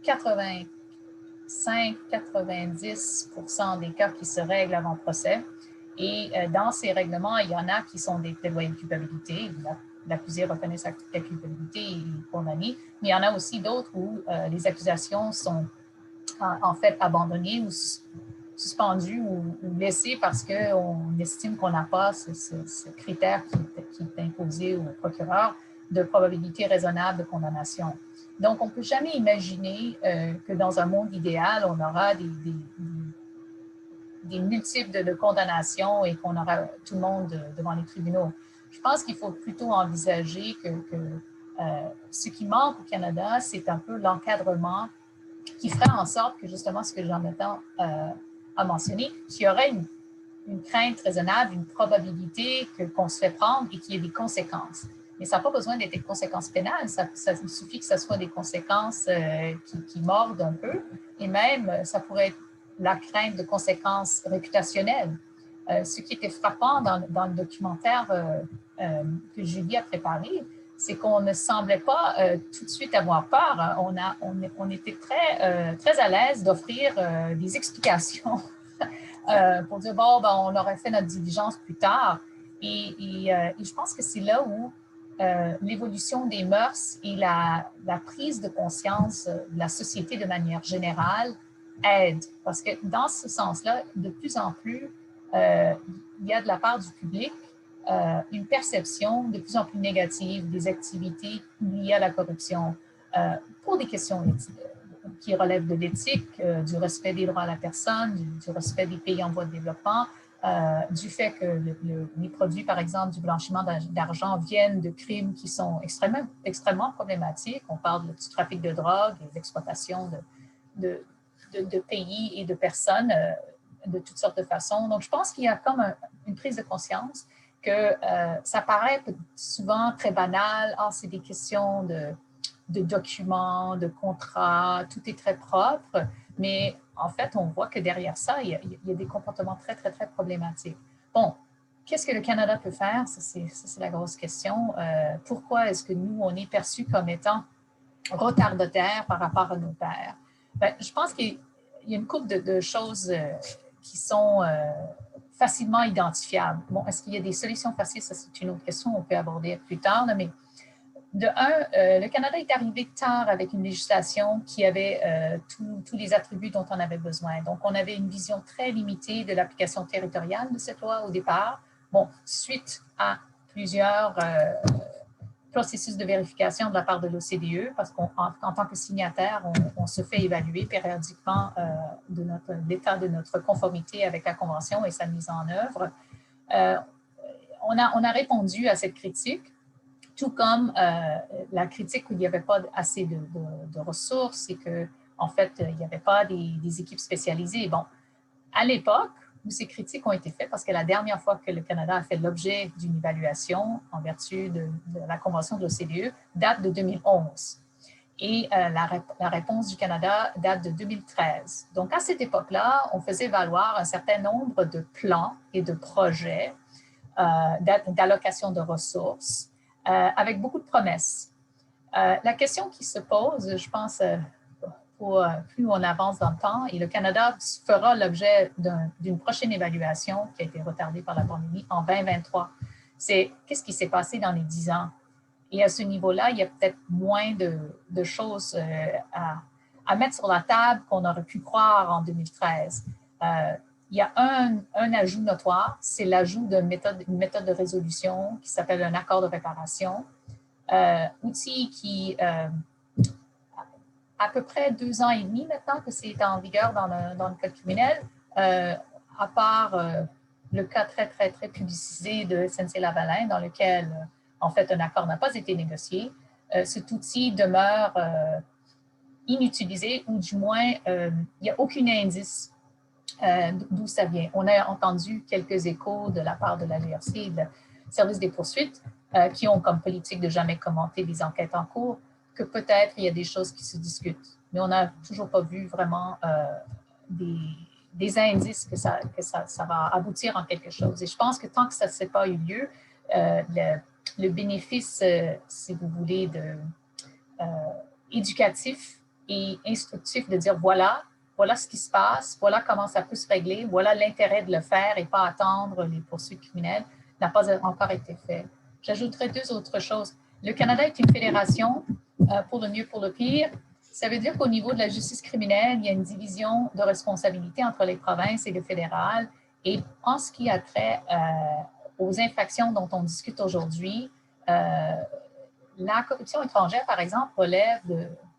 85-90% des cas qui se règlent avant procès. Et dans ces règlements, il y en a qui sont des plaidoyers de culpabilité. L'accusé reconnaît sa culpabilité et est condamné. Mais il y en a aussi d'autres où les accusations sont en fait abandonnées ou suspendues ou laissées parce qu'on estime qu'on n'a pas ce critère qui est imposé au procureur de probabilité raisonnable de condamnation. Donc, on ne peut jamais imaginer que dans un monde idéal, on aura des multiples de condamnations et qu'on aura tout le monde devant les tribunaux. Je pense qu'il faut plutôt envisager que ce qui manque au Canada, c'est un peu l'encadrement qui ferait en sorte que justement ce que Jean-Nathan a mentionné, qu'il y aurait une crainte raisonnable, une probabilité qu'on se fait prendre et qu'il y ait des conséquences. Mais ça n'a pas besoin d'être des conséquences pénales, il suffit que ce soit des conséquences qui mordent un peu, et même ça pourrait être la crainte de conséquences réputationnelles. Ce qui était frappant dans le documentaire que Julie a préparé, c'est qu'on ne semblait pas tout de suite avoir peur. On était très à l'aise d'offrir des explications pour dire, bon, ben, on aurait fait notre diligence plus tard. Et je pense que c'est là où l'évolution des mœurs et la prise de conscience de la société de manière générale aide. Parce que dans ce sens-là, de plus en plus, il y a de la part du public une perception de plus en plus négative des activités liées à la corruption pour des questions qui relèvent de l'éthique, du respect des droits à la personne, du respect des pays en voie de développement, du fait que les produits, par exemple, du blanchiment d'argent viennent de crimes qui sont extrêmement problématiques. On parle du trafic de drogue, des exploitations de pays et de personnes de toutes sortes de façons. Donc, je pense qu'il y a comme une prise de conscience que ça paraît souvent très banal. C'est des questions de documents, de contrats, tout est très propre, mais en fait, on voit que derrière ça, il y a des comportements très, très, très problématiques. Bon, qu'est-ce que le Canada peut faire? Ça, c'est la grosse question. Pourquoi est-ce que nous, on est perçus comme étant retardataires par rapport à nos pairs? Ben, je pense qu'il y a une couple de choses qui sont facilement identifiables. Bon, est-ce qu'il y a des solutions faciles? Ça, c'est une autre question, on peut aborder plus tard, là, mais de un, le Canada est arrivé tard avec une législation qui avait tous les attributs dont on avait besoin. Donc, on avait une vision très limitée de l'application territoriale de cette loi au départ. Bon, suite à plusieurs processus de vérification de la part de l'OCDE, parce qu'en tant que signataire, on se fait évaluer périodiquement de l'état de notre conformité avec la Convention et sa mise en œuvre. On a répondu à cette critique, tout comme la critique où il n'y avait pas assez de ressources et que en fait, il n'y avait pas des équipes spécialisées. Bon, à l'époque où ces critiques ont été faites, parce que la dernière fois que le Canada a fait l'objet d'une évaluation en vertu de la Convention de l'OCDE date de 2011. Et la réponse du Canada date de 2013. Donc, à cette époque-là, on faisait valoir un certain nombre de plans et de projets d'allocation de ressources avec beaucoup de promesses. La question qui se pose, je pense, plus on avance dans le temps, et le Canada fera l'objet d'une prochaine évaluation qui a été retardée par la pandémie en 2023, c'est qu'est-ce qui s'est passé dans les 10 ans? Et à ce niveau-là, il y a peut-être moins de choses à mettre sur la table qu'on aurait pu croire en 2013. Il y a un ajout notoire, c'est l'ajout d'une méthode de résolution qui s'appelle un accord de réparation, outil qui, à peu près 2 ans et demi maintenant que c'est en vigueur dans le code criminel, à part le cas très, très, très publicisé de SNC-Lavalin, dans lequel, en fait, un accord n'a pas été négocié, cet outil demeure inutilisé, ou du moins, il n'y a aucun indice d'où ça vient. On a entendu quelques échos de la part de la GRC et du service des poursuites qui ont comme politique de jamais commenter les enquêtes en cours, que peut-être il y a des choses qui se discutent. Mais on n'a toujours pas vu vraiment des indices que ça va aboutir en quelque chose. Et je pense que tant que ça ne s'est pas eu lieu, le bénéfice, si vous voulez, éducatif et instructif de dire voilà ce qui se passe, voilà comment ça peut se régler, voilà l'intérêt de le faire et pas attendre les poursuites criminelles, n'a pas encore été fait. J'ajouterais 2 autres choses. Le Canada est une fédération, pour le mieux, pour le pire. Ça veut dire qu'au niveau de la justice criminelle, il y a une division de responsabilité entre les provinces et le fédéral. Et en ce qui a trait aux infractions dont on discute aujourd'hui, la corruption étrangère, par exemple, relève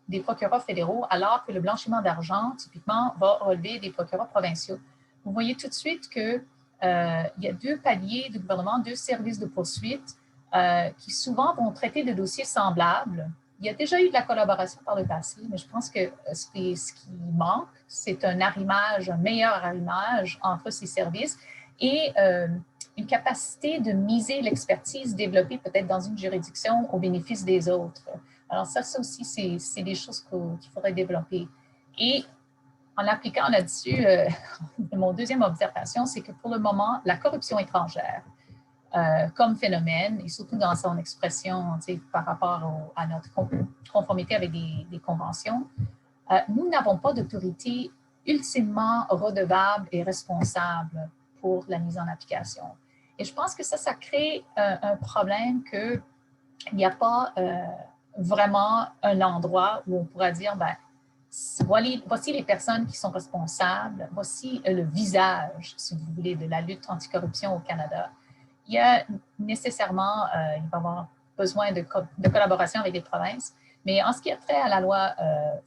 des procureurs fédéraux, alors que le blanchiment d'argent, typiquement, va relever des procureurs provinciaux. Vous voyez tout de suite qu'il y a 2 paliers de gouvernement, 2 services de poursuite qui souvent vont traiter de dossiers semblables. Il y a déjà eu de la collaboration par le passé, mais je pense que ce qui manque, c'est un meilleur arrimage entre ces services et une capacité de miser l'expertise développée peut-être dans une juridiction au bénéfice des autres. Alors ça aussi, c'est des choses qu'il faudrait développer. Et en appliquant là-dessus, mon deuxième observation, c'est que pour le moment, la corruption étrangère, comme phénomène, et surtout dans son expression par rapport à notre conformité avec des conventions, nous n'avons pas d'autorité ultimement redevable et responsable pour la mise en application. Et je pense que ça crée un problème qu'il n'y a pas vraiment un endroit où on pourra dire, voici les personnes qui sont responsables, voici le visage, si vous voulez, de la lutte anticorruption au Canada. Il y a nécessairement, il va y avoir besoin de collaboration avec les provinces, mais en ce qui a trait à la loi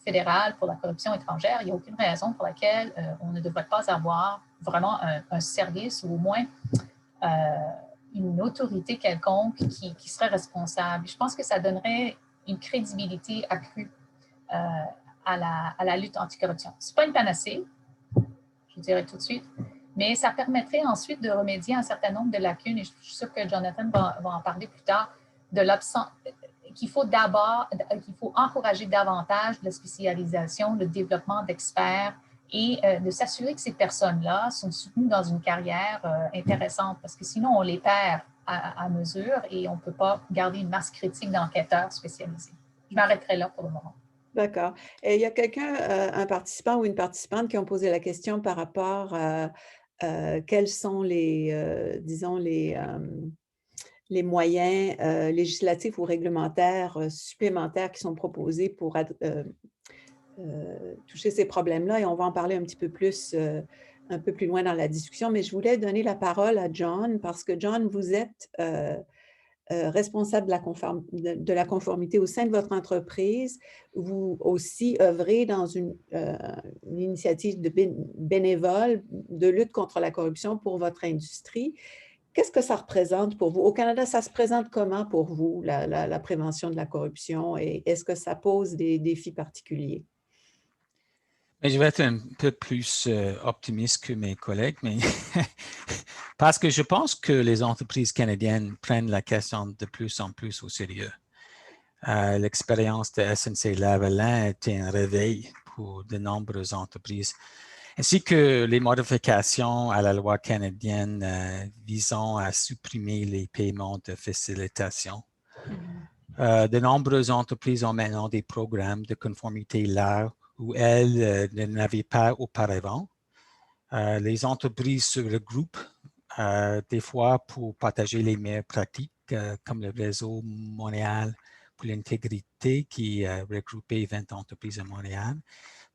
fédérale pour la corruption étrangère, il n'y a aucune raison pour laquelle on ne devrait pas avoir vraiment un service ou au moins une autorité quelconque qui serait responsable. Je pense que ça donnerait une crédibilité accrue à la lutte anticorruption. Ce n'est pas une panacée, je dirais tout de suite, mais ça permettrait ensuite de remédier à un certain nombre de lacunes, et je suis sûre que Jonathan va en parler plus tard, qu'il faut encourager davantage la spécialisation, le développement d'experts et de s'assurer que ces personnes-là sont soutenues dans une carrière intéressante, parce que sinon on les perd à mesure et on ne peut pas garder une masse critique d'enquêteurs spécialisés. Je m'arrêterai là pour le moment. D'accord. Et il y a quelqu'un, un participant ou une participante qui ont posé la question par rapport à quels sont disons, les moyens législatifs ou réglementaires supplémentaires qui sont proposés pour toucher ces problèmes-là. Et on va en parler un petit peu plus, un peu plus loin dans la discussion. Mais je voulais donner la parole à John parce que, John, vous êtes responsable de la conformité au sein de votre entreprise. Vous aussi œuvrez dans une initiative bénévole de lutte contre la corruption pour votre industrie. Qu'est-ce que ça représente pour vous? Au Canada, ça se présente comment pour vous, la prévention de la corruption, et est-ce que ça pose des défis particuliers? Mais je vais être un peu plus optimiste que mes collègues, mais parce que je pense que les entreprises canadiennes prennent la question de plus en plus au sérieux. L'expérience de SNC-Lavalin était un réveil pour de nombreuses entreprises, ainsi que les modifications à la loi canadienne visant à supprimer les paiements de facilitation. De nombreuses entreprises ont maintenant des programmes de conformité là où elles ne l'avaient pas auparavant. Les entreprises se regroupent des fois pour partager les meilleures pratiques, comme le réseau Montréal pour l'intégrité qui a regroupé 20 entreprises à Montréal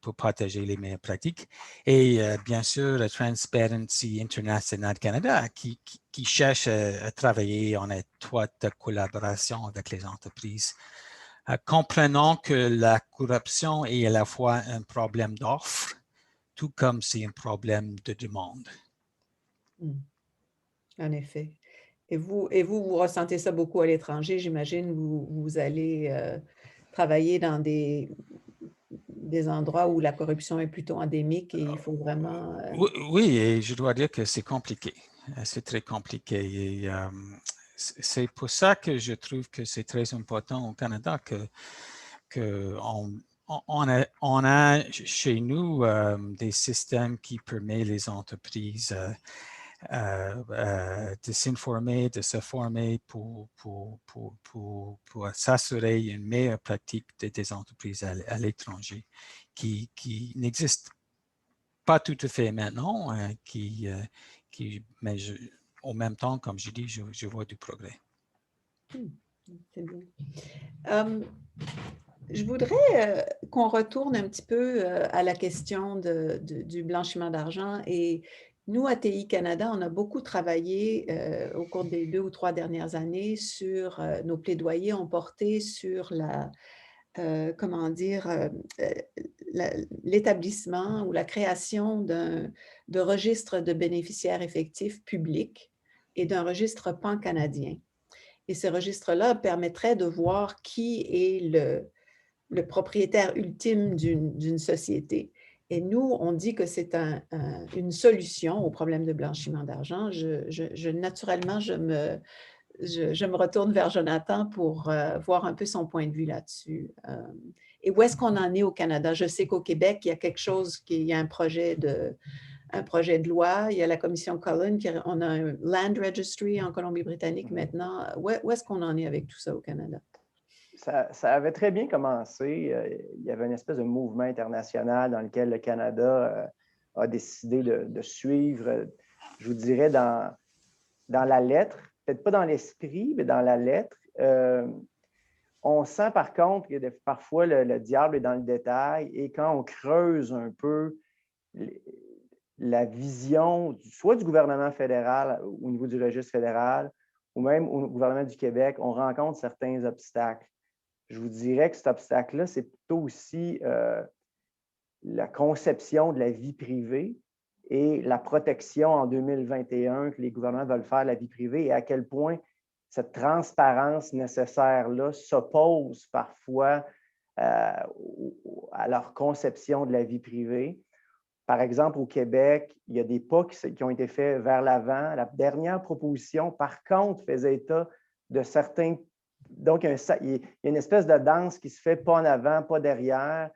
pour partager les meilleures pratiques. Et bien sûr, Transparency International Canada qui cherche à travailler en étroite collaboration avec les entreprises. Comprenons que la corruption est à la fois un problème d'offre, tout comme c'est un problème de demande. En effet. Et vous ressentez ça beaucoup à l'étranger, j'imagine, vous allez travailler dans des endroits où la corruption est plutôt endémique et il faut vraiment… Oui, et je dois dire que c'est compliqué. C'est très compliqué. Et c'est pour ça que je trouve que c'est très important au Canada on a chez nous des systèmes qui permettent les entreprises de s'informer, de se former pour s'assurer une meilleure pratique des entreprises à l'étranger qui n'existe pas tout à fait maintenant, mais en même temps, comme je dis, je vois du progrès. C'est bien. Je voudrais qu'on retourne un petit peu à la question du blanchiment d'argent. Et nous, à TI Canada, on a beaucoup travaillé au cours des 2 ou 3 dernières années sur nos plaidoyers ont porté sur l'établissement ou la création de registres de bénéficiaires effectifs publics et d'un registre pan-canadien. Et ce registre-là permettrait de voir qui est le propriétaire ultime d'une société. Et nous, on dit que c'est une solution au problème de blanchiment d'argent. Naturellement, je me retourne vers Jonathan pour voir un peu son point de vue là-dessus. Et où est-ce qu'on en est au Canada? Je sais qu'au Québec, il y a quelque chose, il y a un projet de loi. Il y a la commission Cullen, on a un Land Registry en Colombie-Britannique maintenant. Où est-ce qu'on en est avec tout ça au Canada? Ça avait très bien commencé. Il y avait une espèce de mouvement international dans lequel le Canada a décidé de suivre, je vous dirais, dans la lettre, peut-être pas dans l'esprit, mais dans la lettre. On sent par contre que parfois le diable est dans le détail et quand on creuse un peu la vision soit du gouvernement fédéral au niveau du registre fédéral ou même au gouvernement du Québec, on rencontre certains obstacles. Je vous dirais que cet obstacle-là, c'est plutôt aussi la conception de la vie privée et la protection en 2021 que les gouvernements veulent faire de la vie privée et à quel point cette transparence nécessaire-là s'oppose parfois à leur conception de la vie privée. Par exemple, au Québec, il y a des pas qui ont été faits vers l'avant. La dernière proposition, par contre, faisait état de certains… Donc, il y a une espèce de danse qui se fait pas en avant, pas derrière,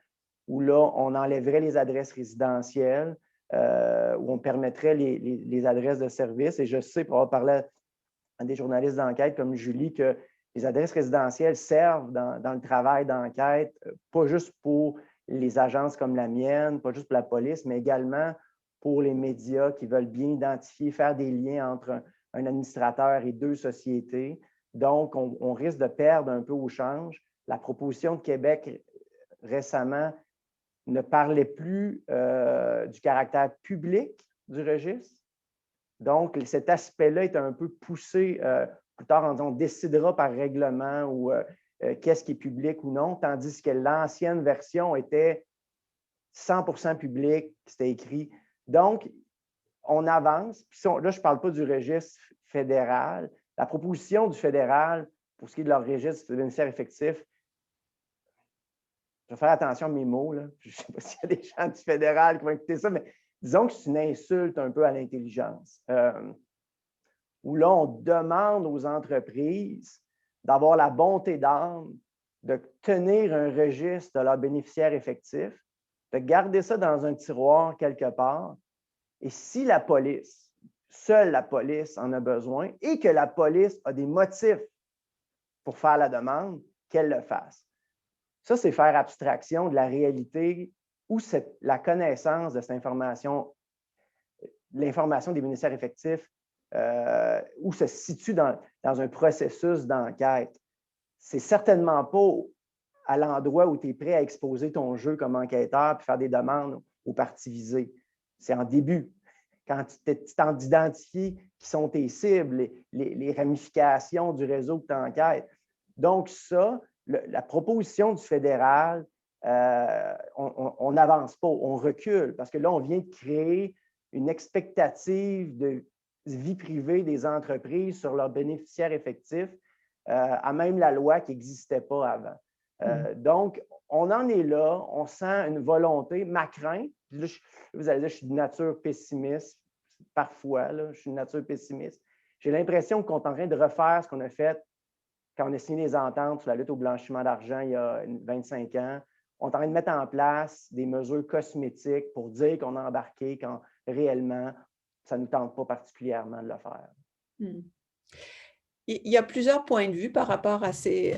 où là, on enlèverait les adresses résidentielles, où on permettrait les adresses de service. Et je sais, pour avoir parlé à des journalistes d'enquête comme Julie, que les adresses résidentielles servent dans le travail d'enquête, pas juste pour les agences comme la mienne, pas juste pour la police, mais également pour les médias qui veulent bien identifier, faire des liens entre un administrateur et 2 sociétés. Donc, on risque de perdre un peu au change. La proposition de Québec récemment ne parlait plus du caractère public du registre. Donc, cet aspect-là est un peu poussé plus tard en disant on décidera par règlement ou qu'est-ce qui est public ou non, tandis que l'ancienne version était 100% public, c'était écrit. Donc, on avance. Puis là, je ne parle pas du registre fédéral. La proposition du fédéral, pour ce qui est de leur registre de bénéficiaires effectifs, vais faire attention à mes mots, là. Je ne sais pas s'il y a des gens du fédéral qui vont écouter ça, mais disons que c'est une insulte un peu à l'intelligence. Où là, on demande aux entreprises d'avoir la bonté d'âme de tenir un registre de leurs bénéficiaires effectifs, de garder ça dans un tiroir quelque part. Et si la police, seule la police en a besoin et que la police a des motifs pour faire la demande, qu'elle le fasse. Ça, c'est faire abstraction de la réalité où la connaissance de cette information, l'information des bénéficiaires effectifs, où se situe dans un processus d'enquête. C'est certainement pas à l'endroit où tu es prêt à exposer ton jeu comme enquêteur puis faire des demandes aux parties visées. C'est en début. Quand tu tentes d'identifier qui sont tes cibles, les ramifications du réseau que tu enquêtes. Donc, ça, la proposition du fédéral, on n'avance pas, on recule, parce que là, on vient de créer une expectative de vie privée des entreprises sur leurs bénéficiaires effectifs, à même la loi qui n'existait pas avant. Donc, on en est là, on sent une volonté, ma crainte, là, vous allez dire, je suis de nature pessimiste, parfois, là, je suis de nature pessimiste. J'ai l'impression qu'on est en train de refaire ce qu'on a fait quand on a signé les ententes sur la lutte au blanchiment d'argent il y a 25 ans. On est en train de mettre en place des mesures cosmétiques pour dire qu'on a embarqué quand réellement, ça ne nous tente pas particulièrement de le faire. Il y a plusieurs points de vue par rapport à ces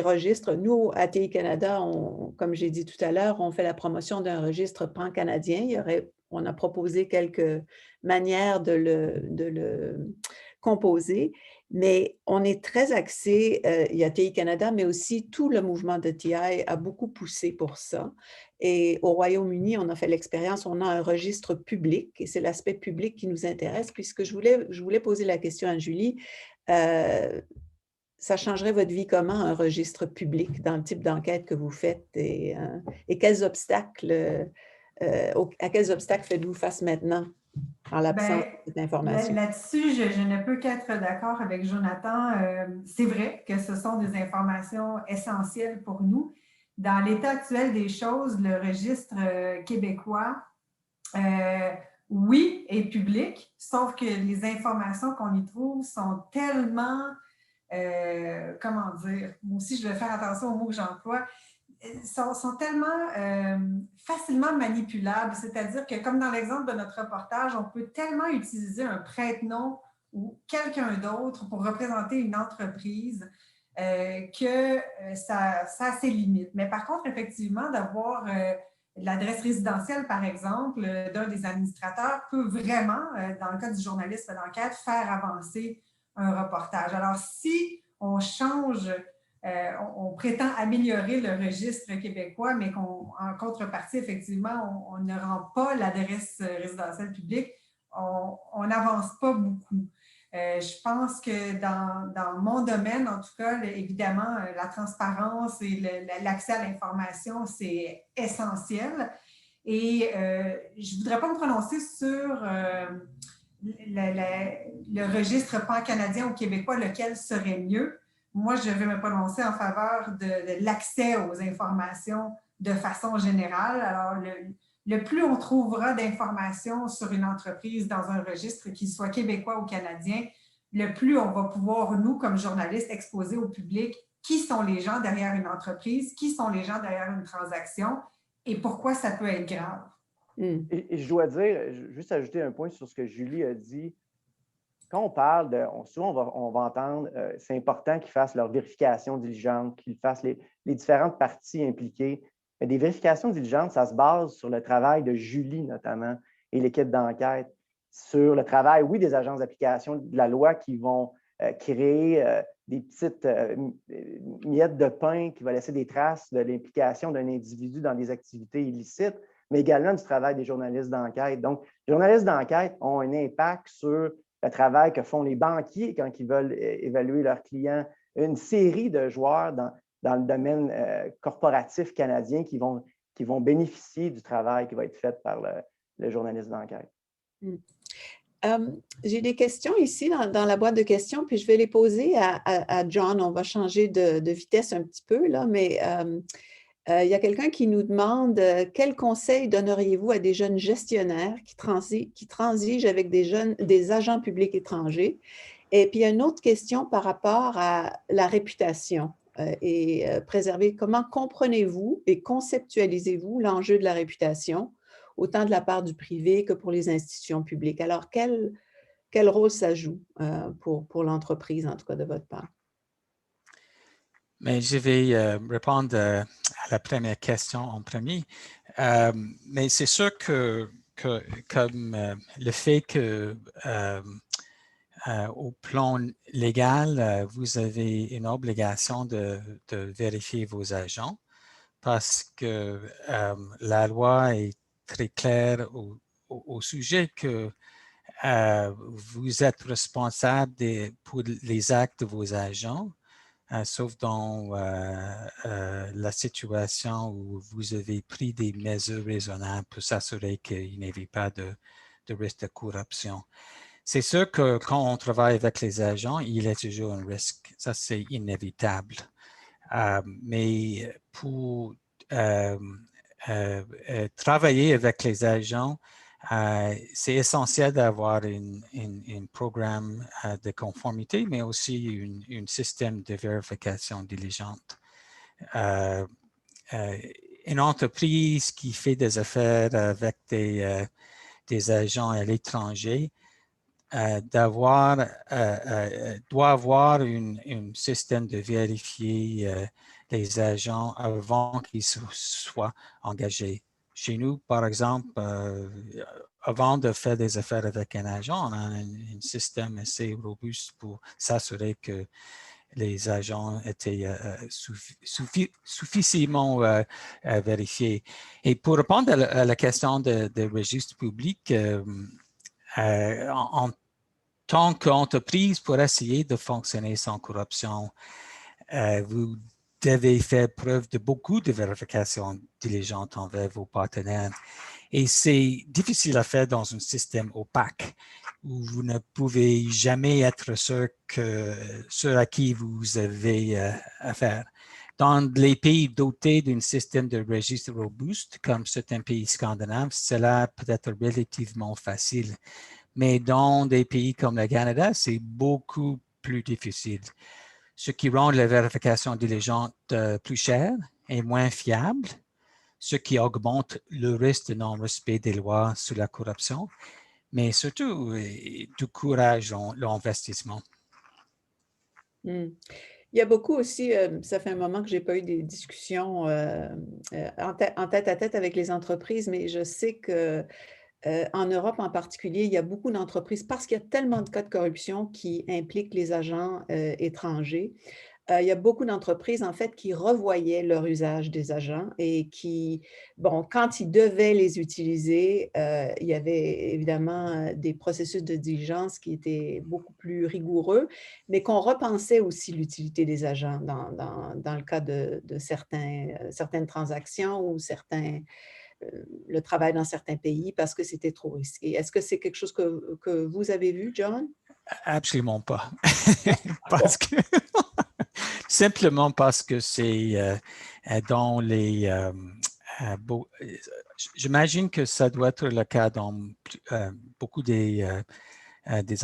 registres. Nous, à TI Canada, comme j'ai dit tout à l'heure, on fait la promotion d'un registre pan-canadien. On a proposé quelques manières de le composer, mais on est très axé, il y a TI Canada, mais aussi tout le mouvement de TI a beaucoup poussé pour ça. Et au Royaume-Uni, on a fait l'expérience, on a un registre public, et c'est l'aspect public qui nous intéresse, puisque je voulais poser la question à Julie. Ça changerait votre vie comment, un registre public, dans le type d'enquête que vous faites, et quels obstacles, à quels obstacles faites-vous face maintenant en l'absence de cette information? Là-dessus, je ne peux qu'être d'accord avec Jonathan. C'est vrai que ce sont des informations essentielles pour nous. Dans l'état actuel des choses, le registre québécois, oui, est public, sauf que les informations qu'on y trouve sont tellement, comment dire, moi aussi je vais faire attention aux mots que j'emploie, sont tellement facilement manipulables, c'est-à-dire que comme dans l'exemple de notre reportage, on peut tellement utiliser un prête-nom ou quelqu'un d'autre pour représenter une entreprise que ça a ses limites. Mais par contre, effectivement, d'avoir l'adresse résidentielle, par exemple, d'un des administrateurs peut vraiment, dans le cas du journaliste d'enquête, faire avancer un reportage. Alors, si on change... on prétend améliorer le registre québécois, mais qu'en contrepartie, effectivement, on ne rend pas l'adresse résidentielle publique, on n'avance pas beaucoup. Je pense que dans mon domaine, en tout cas, évidemment, la transparence et l'accès à l'information, c'est essentiel. Et je ne voudrais pas me prononcer sur le registre pan-canadien ou québécois, lequel serait mieux. Moi, je vais me prononcer en faveur de l'accès aux informations de façon générale. Alors, le plus on trouvera d'informations sur une entreprise dans un registre, qu'il soit québécois ou canadien, le plus on va pouvoir, nous, comme journalistes, exposer au public qui sont les gens derrière une entreprise, qui sont les gens derrière une transaction et pourquoi ça peut être grave. Et je dois dire, juste ajouter un point sur ce que Julie a dit. Quand on parle souvent on va entendre, c'est important qu'ils fassent leur vérification diligente, qu'ils fassent les différentes parties impliquées. Mais des vérifications diligentes, ça se base sur le travail de Julie notamment et l'équipe d'enquête, sur le travail, oui, des agences d'application de la loi qui vont créer des petites miettes de pain qui vont laisser des traces de l'implication d'un individu dans des activités illicites, mais également du travail des journalistes d'enquête. Donc, les journalistes d'enquête ont un impact sur le travail que font les banquiers quand ils veulent évaluer leurs clients, une série de joueurs dans le domaine corporatif canadien qui vont bénéficier du travail qui va être fait par le journaliste d'enquête. J'ai des questions ici dans la boîte de questions, puis je vais les poser à John. On va changer de vitesse un petit peu, là, mais il y a quelqu'un qui nous demande quel conseil donneriez-vous à des jeunes gestionnaires qui transigent avec des agents publics étrangers? Et puis, il y a une autre question par rapport à la réputation et préserver. Comment comprenez-vous et conceptualisez-vous l'enjeu de la réputation, autant de la part du privé que pour les institutions publiques? Alors, quel rôle ça joue pour l'entreprise, en tout cas de votre part? Mais je vais répondre à la première question en premier. Mais c'est sûr que comme le fait que au plan légal, vous avez une obligation de vérifier vos agents parce que la loi est très claire au sujet que vous êtes responsable pour les actes de vos agents, sauf dans la situation où vous avez pris des mesures raisonnables pour s'assurer qu'il n'y avait pas de risque de corruption. C'est sûr que quand on travaille avec les agents, il y a toujours un risque. Ça, c'est inévitable. Mais pour travailler avec les agents, c'est essentiel d'avoir un programme de conformité, mais aussi un système de vérification diligente. Une entreprise qui fait des affaires avec des agents à l'étranger doit avoir un système de vérifier les agents avant qu'ils soient engagés. Chez nous, par exemple, avant de faire des affaires avec un agent, on a un système assez robuste pour s'assurer que les agents étaient suffisamment vérifiés. Et pour répondre à la question de registre public, en tant qu'entreprise, pour essayer de fonctionner sans corruption, vous devez faire preuve de beaucoup de vérification diligente envers vos partenaires. Et c'est difficile à faire dans un système opaque où vous ne pouvez jamais être sûr à qui vous avez affaire. Dans les pays dotés d'un système de registre robuste, comme certains pays scandinaves, cela peut être relativement facile. Mais dans des pays comme le Canada, c'est beaucoup plus difficile, ce qui rend la vérification diligente plus chère et moins fiable, ce qui augmente le risque de non-respect des lois sur la corruption, mais surtout décourage l'investissement. Il y a beaucoup aussi, ça fait un moment que je n'ai pas eu des discussions en tête à tête avec les entreprises, mais je sais que en Europe en particulier, il y a beaucoup d'entreprises, parce qu'il y a tellement de cas de corruption qui impliquent les agents étrangers. Il y a beaucoup d'entreprises, en fait, qui revoyaient leur usage des agents et qui, bon, quand ils devaient les utiliser, il y avait évidemment des processus de diligence qui étaient beaucoup plus rigoureux, mais qu'on repensait aussi l'utilité des agents dans le cas de certaines transactions ou le travail dans certains pays parce que c'était trop risqué. Est-ce que c'est quelque chose que vous avez vu, John? Absolument pas. Simplement parce que c'est dans les... j'imagine que ça doit être le cas dans beaucoup des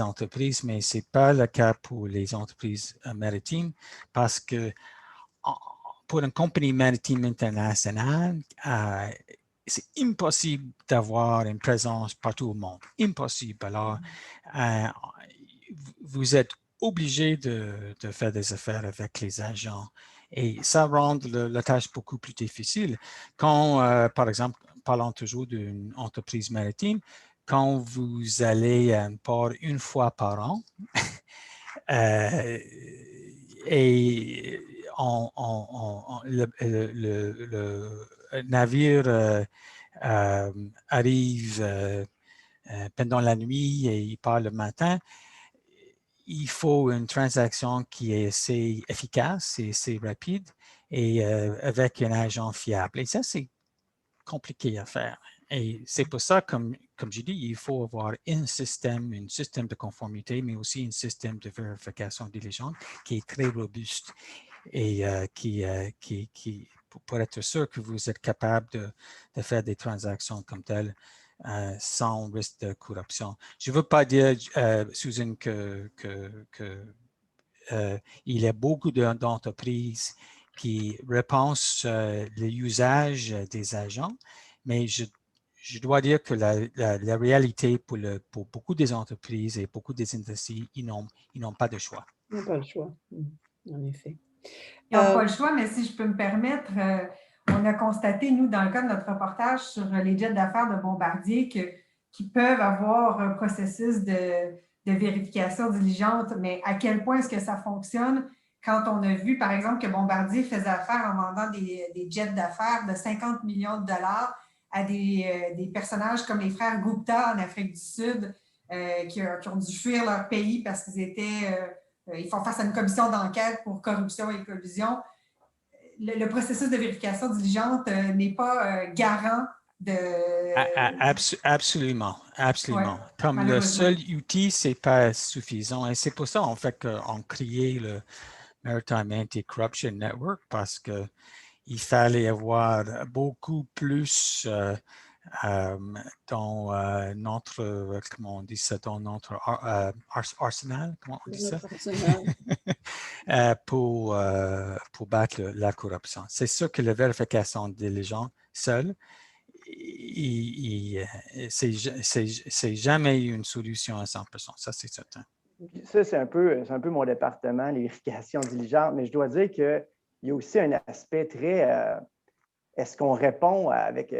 entreprises, mais ce n'est pas le cas pour les entreprises maritimes parce que pour une compagnie maritime internationale, c'est impossible d'avoir une présence partout au monde. Impossible. Alors, vous êtes obligé de faire des affaires avec les agents. Et ça rend la tâche beaucoup plus difficile. Quand, par exemple, parlons toujours d'une entreprise maritime, quand vous allez à un port une fois par an, et le navire arrive pendant la nuit et il part le matin, il faut une transaction qui est assez efficace et assez rapide et avec un agent fiable. Et ça, c'est compliqué à faire. Et c'est pour ça, comme j'ai dit, il faut avoir un système de conformité, mais aussi un système de vérification diligente qui est très robuste et pour être sûr que vous êtes capable de faire des transactions comme telles sans risque de corruption. Je ne veux pas dire, Susan, il y a beaucoup d'entreprises qui repensent l'usage des agents, mais je dois dire que la réalité pour beaucoup des entreprises et beaucoup des industries, ils n'ont pas de choix. Ils n'ont pas le choix, en effet. Ils n'ont pas le choix, mais si je peux me permettre, on a constaté, nous, dans le cas de notre reportage sur les jets d'affaires de Bombardier, qu'ils peuvent avoir un processus de vérification diligente, mais à quel point est-ce que ça fonctionne quand on a vu, par exemple, que Bombardier faisait affaire en vendant des jets d'affaires de 50 millions de dollars à des personnages comme les frères Gupta en Afrique du Sud qui ont dû fuir leur pays parce qu'ils étaient... ils font face à une commission d'enquête pour corruption et collusion. Le processus de vérification diligente n'est pas garant de... Absolument, absolument. Ouais, comme le seul outil, ce n'est pas suffisant. Et c'est pour ça, en fait, qu'on créé le Maritime Anti-Corruption Network parce qu'il fallait avoir beaucoup plus dans notre, comment on dit ça, dans notre arsenal, comment on dit ça? Pour battre la corruption. C'est sûr que la vérification diligente seule, c'est jamais une solution à 100%, ça c'est certain. Ça, c'est un peu mon département, les vérifications diligentes, mais je dois dire qu'il y a aussi un aspect très... est-ce qu'on répond avec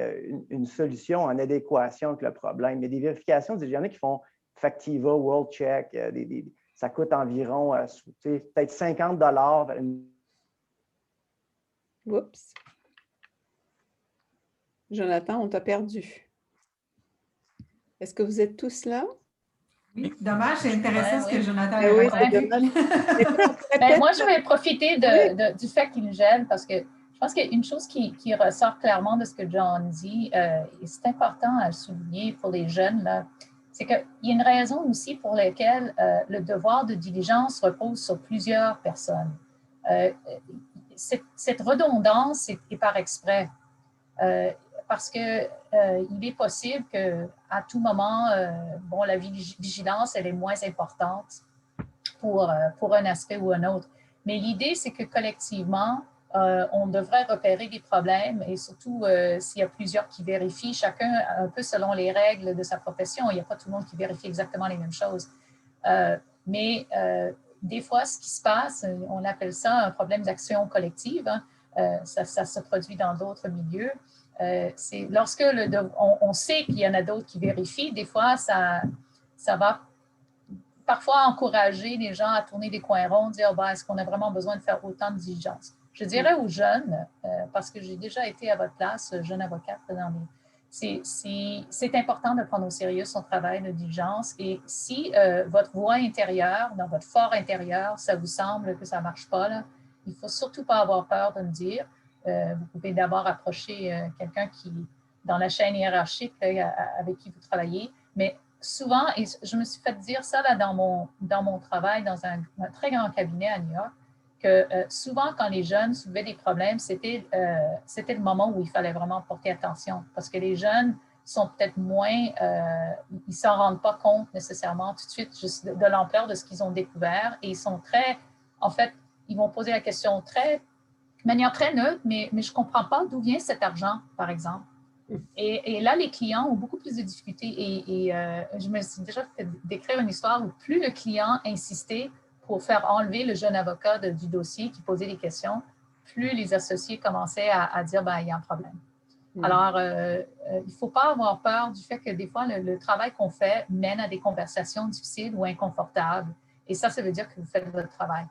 une solution en adéquation avec le problème? Il y a des vérifications diligentes qui font Factiva, WorldCheck, ça coûte environ peut-être 50 $. Oups. Jonathan, on t'a perdu. Est-ce que vous êtes tous là? Oui, dommage, c'est intéressant ce que Jonathan a oui, raconté. Moi, je vais profiter du fait qu'il gèle parce que je pense qu'il y a une chose qui ressort clairement de ce que John dit, et c'est important à souligner pour les jeunes, là, c'est qu'il y a une raison aussi pour laquelle le devoir de diligence repose sur plusieurs personnes. Cette redondance est par exprès. Parce qu'il est possible qu'à tout moment, la vigilance, elle est moins importante pour un aspect ou un autre. Mais l'idée, c'est que collectivement, on devrait repérer des problèmes et surtout s'il y a plusieurs qui vérifient, chacun un peu selon les règles de sa profession. Il n'y a pas tout le monde qui vérifie exactement les mêmes choses. Mais des fois, ce qui se passe, on appelle ça un problème d'action collective. Hein. Ça se produit dans d'autres milieux. C'est lorsque on sait qu'il y en a d'autres qui vérifient, des fois, ça va parfois encourager les gens à tourner des coins ronds, dire est-ce qu'on a vraiment besoin de faire autant de diligence? Je dirais aux jeunes, parce que j'ai déjà été à votre place, jeune avocate, c'est important de prendre au sérieux son travail de diligence et si votre voix intérieure, dans votre fort intérieur, ça vous semble que ça ne marche pas, là, il ne faut surtout pas avoir peur de le dire. Vous pouvez d'abord approcher quelqu'un qui, dans la chaîne hiérarchique avec qui vous travaillez, mais souvent, et je me suis fait dire ça là, dans mon travail dans un très grand cabinet à New York, que souvent, quand les jeunes soulevaient des problèmes, c'était le moment où il fallait vraiment porter attention parce que les jeunes sont peut-être moins, ils ne s'en rendent pas compte nécessairement tout de suite juste de l'ampleur de ce qu'ils ont découvert et ils sont très, en fait, ils vont poser la question de manière très neutre, mais je ne comprends pas d'où vient cet argent, par exemple. Et là, les clients ont beaucoup plus de difficultés. Et je me suis déjà fait décrire une histoire où plus le client insistait pour faire enlever le jeune avocat du dossier qui posait des questions, plus les associés commençaient à dire il y a un problème. Alors, il ne faut pas avoir peur du fait que des fois, le travail qu'on fait mène à des conversations difficiles ou inconfortables. Et ça veut dire que vous faites votre travail.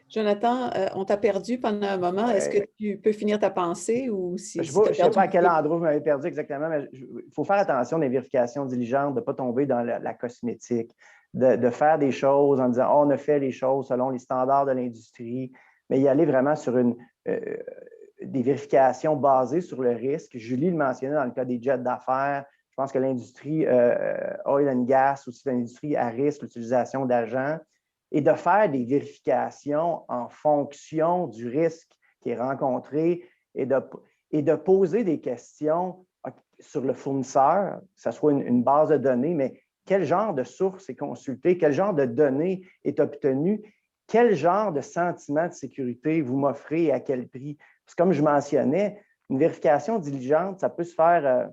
Jonathan, on t'a perdu pendant un moment. Est-ce que tu peux finir ta pensée ou si je ne sais pas à quel endroit vous m'avez perdu exactement, mais il faut faire attention des vérifications diligentes, de ne pas tomber dans la cosmétique, de faire des choses en disant on a fait les choses selon les standards de l'industrie, mais y aller vraiment sur des vérifications basées sur le risque. Julie le mentionnait dans le cas des jets d'affaires. Je pense que l'industrie oil and gas, aussi l'industrie à risque, l'utilisation d'agents, et de faire des vérifications en fonction du risque qui est rencontré et de poser des questions sur le fournisseur, que ce soit une base de données, mais quel genre de source est consultée, quel genre de données est obtenu, quel genre de sentiment de sécurité vous m'offrez et à quel prix. Parce que comme je mentionnais, une vérification diligente, ça peut se faire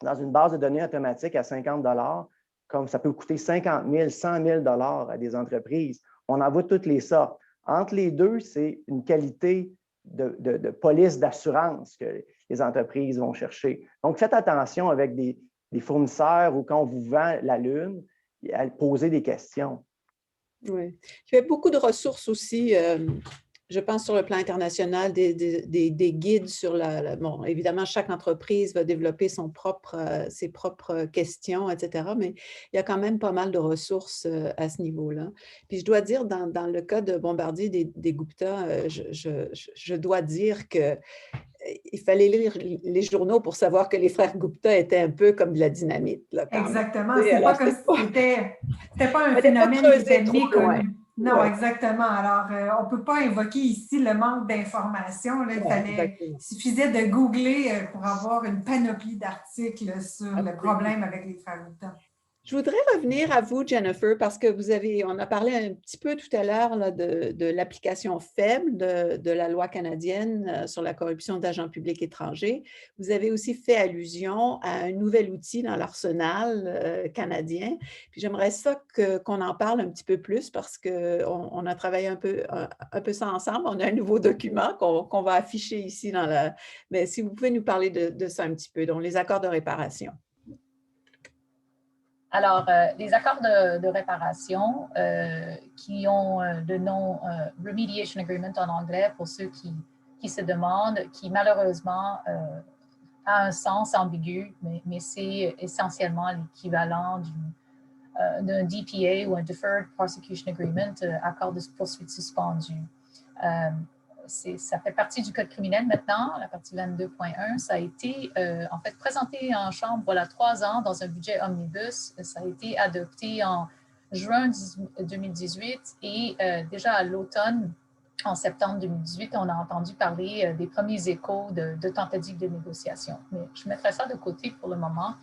dans une base de données automatique à 50 $, comme ça peut coûter 50 000, 100 000 $ à des entreprises. On en voit toutes les sortes. Entre les deux, c'est une qualité de police d'assurance que les entreprises vont chercher. Donc, faites attention avec des fournisseurs ou quand on vous vend la Lune, à poser des questions. Oui. Il y a beaucoup de ressources aussi, je pense sur le plan international, des guides sur bon, évidemment, chaque entreprise va développer ses propres questions, etc., mais il y a quand même pas mal de ressources à ce niveau-là. Puis je dois dire, dans le cas de Bombardier des Gupta, je dois dire que il fallait lire les journaux pour savoir que les frères Gupta étaient un peu comme de la dynamite. Là, exactement. C'était pas comme c'était pas un phénomène qui était méconnu. Non, ouais. Exactement. Alors, on ne peut pas invoquer ici le manque d'informations. Il suffisait de googler pour avoir une panoplie d'articles sur le problème avec les frères Gupta. Je voudrais revenir à vous, Jennifer, parce que on a parlé un petit peu tout à l'heure de l'application faible de la loi canadienne sur la corruption d'agents publics étrangers. Vous avez aussi fait allusion à un nouvel outil dans l'arsenal canadien. Puis j'aimerais ça qu'on en parle un petit peu plus parce qu'on a travaillé un peu ça ensemble. On a un nouveau document qu'on va afficher ici Mais si vous pouvez nous parler de ça un petit peu, donc les accords de réparation. Alors, les accords de réparation qui ont le nom Remediation Agreement en anglais pour ceux qui se demandent, qui malheureusement a un sens ambigu, mais c'est essentiellement l'équivalent d'un DPA ou un Deferred Prosecution Agreement, accord de poursuite suspendu. Ça fait partie du Code criminel maintenant, la partie 22.1. Ça a été en fait présenté en Chambre, voilà, 3 ans dans un budget omnibus. Ça a été adopté en juin 2018 et déjà à l'automne, en septembre 2018, on a entendu parler des premiers échos de tentatives de négociation. Mais je mettrai ça de côté pour le moment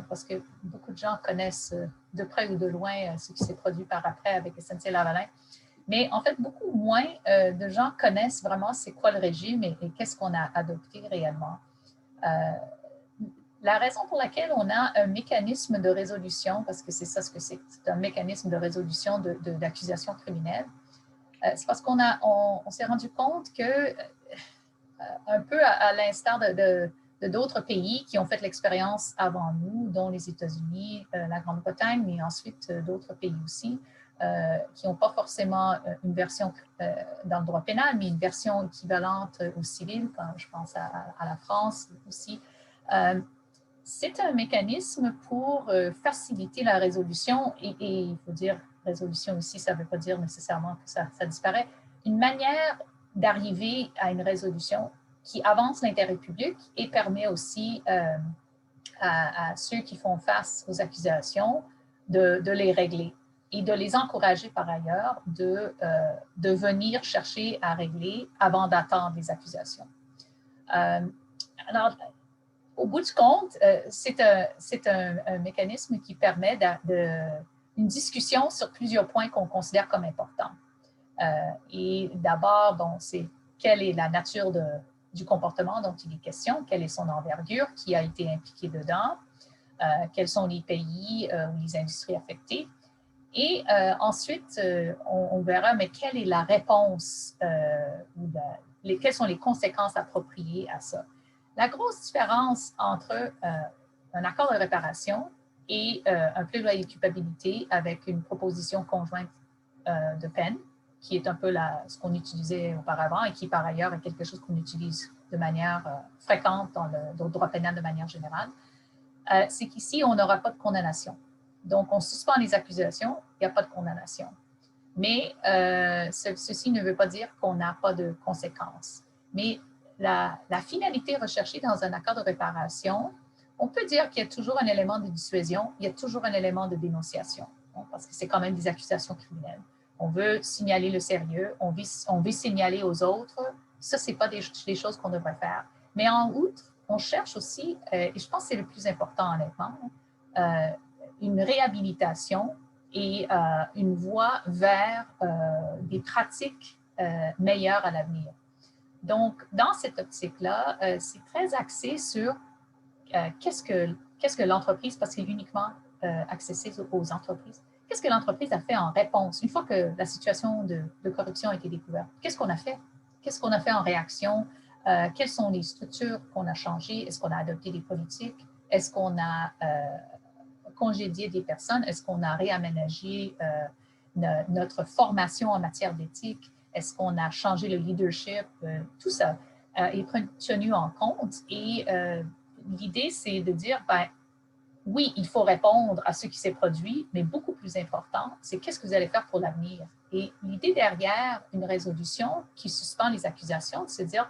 parce que beaucoup de gens connaissent de près ou de loin ce qui s'est produit par après avec SNC-Lavalin. Mais en fait, beaucoup moins de gens connaissent vraiment c'est quoi le régime et qu'est-ce qu'on a adopté réellement. La raison pour laquelle on a un mécanisme de résolution, parce que c'est ça ce que c'est un mécanisme de résolution d'accusations criminelles, c'est parce qu'on s'est rendu compte que, un peu à l'instar d'autres pays qui ont fait l'expérience avant nous, dont les États-Unis, la Grande-Bretagne, mais ensuite d'autres pays aussi, qui n'ont pas forcément une version dans le droit pénal, mais une version équivalente au civil, quand je pense à la France aussi. C'est un mécanisme pour faciliter la résolution et il faut dire résolution ici, ça ne veut pas dire nécessairement que ça disparaît. Une manière d'arriver à une résolution qui avance l'intérêt public et permet aussi à ceux qui font face aux accusations de les régler et de les encourager par ailleurs de venir chercher à régler avant d'attendre les accusations. Alors, au bout du compte, c'est un mécanisme qui permet une discussion sur plusieurs points qu'on considère comme importants. Et d'abord, bon, c'est quelle est la nature du comportement dont il est question, quelle est son envergure, qui a été impliqué dedans, quels sont les pays ou les industries affectées. Et ensuite, on verra, mais quelle est la réponse quelles sont les conséquences appropriées à ça. La grosse différence entre un accord de réparation et un plaidoyer de culpabilité avec une proposition conjointe de peine, qui est un peu ce qu'on utilisait auparavant et qui, par ailleurs, est quelque chose qu'on utilise de manière fréquente dans le droit pénal de manière générale, c'est qu'ici, on n'aura pas de condamnation. Donc, on suspend les accusations, il n'y a pas de condamnation. Mais ceci ne veut pas dire qu'on n'a pas de conséquences. Mais la finalité recherchée dans un accord de réparation, on peut dire qu'il y a toujours un élément de dissuasion, il y a toujours un élément de dénonciation, parce que c'est quand même des accusations criminelles. On veut signaler le sérieux, on veut signaler aux autres. Ça, ce n'est pas des choses qu'on devrait faire. Mais en outre, on cherche aussi, et je pense que c'est le plus important honnêtement, une réhabilitation et une voie vers des pratiques meilleures à l'avenir. Donc, dans cette optique-là, c'est très axé sur qu'est-ce que l'entreprise, parce que c'est uniquement accessible aux entreprises, qu'est-ce que l'entreprise a fait en réponse? Une fois que la situation de corruption a été découverte, qu'est-ce qu'on a fait? Qu'est-ce qu'on a fait en réaction? Quelles sont les structures qu'on a changées? Est-ce qu'on a adopté des politiques? Est-ce qu'on a congédié des personnes? Est-ce qu'on a réaménagé notre formation en matière d'éthique? Est-ce qu'on a changé le leadership? Tout ça est tenu en compte. Et l'idée, c'est de dire, ben, oui, il faut répondre à ce qui s'est produit, mais beaucoup plus important, c'est qu'est-ce que vous allez faire pour l'avenir? Et l'idée derrière une résolution qui suspend les accusations, c'est de dire,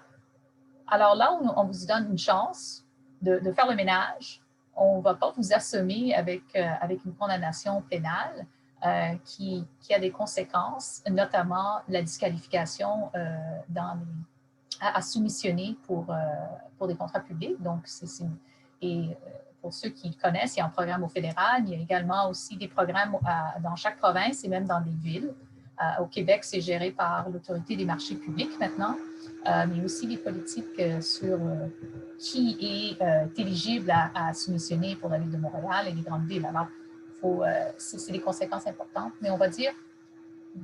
alors là, on vous donne une chance de faire le ménage. On ne va pas vous assommer avec une condamnation pénale qui a des conséquences, notamment la disqualification à soumissionner pour des contrats publics. Donc, pour ceux qui connaissent, il y a un programme au fédéral. Il y a également aussi des programmes dans chaque province et même dans des villes. Au Québec, c'est géré par l'Autorité des marchés publics maintenant, mais aussi des politiques sur qui est éligible à soumissionner pour la Ville de Montréal et les grandes villes. Alors, c'est des conséquences importantes, mais on va dire,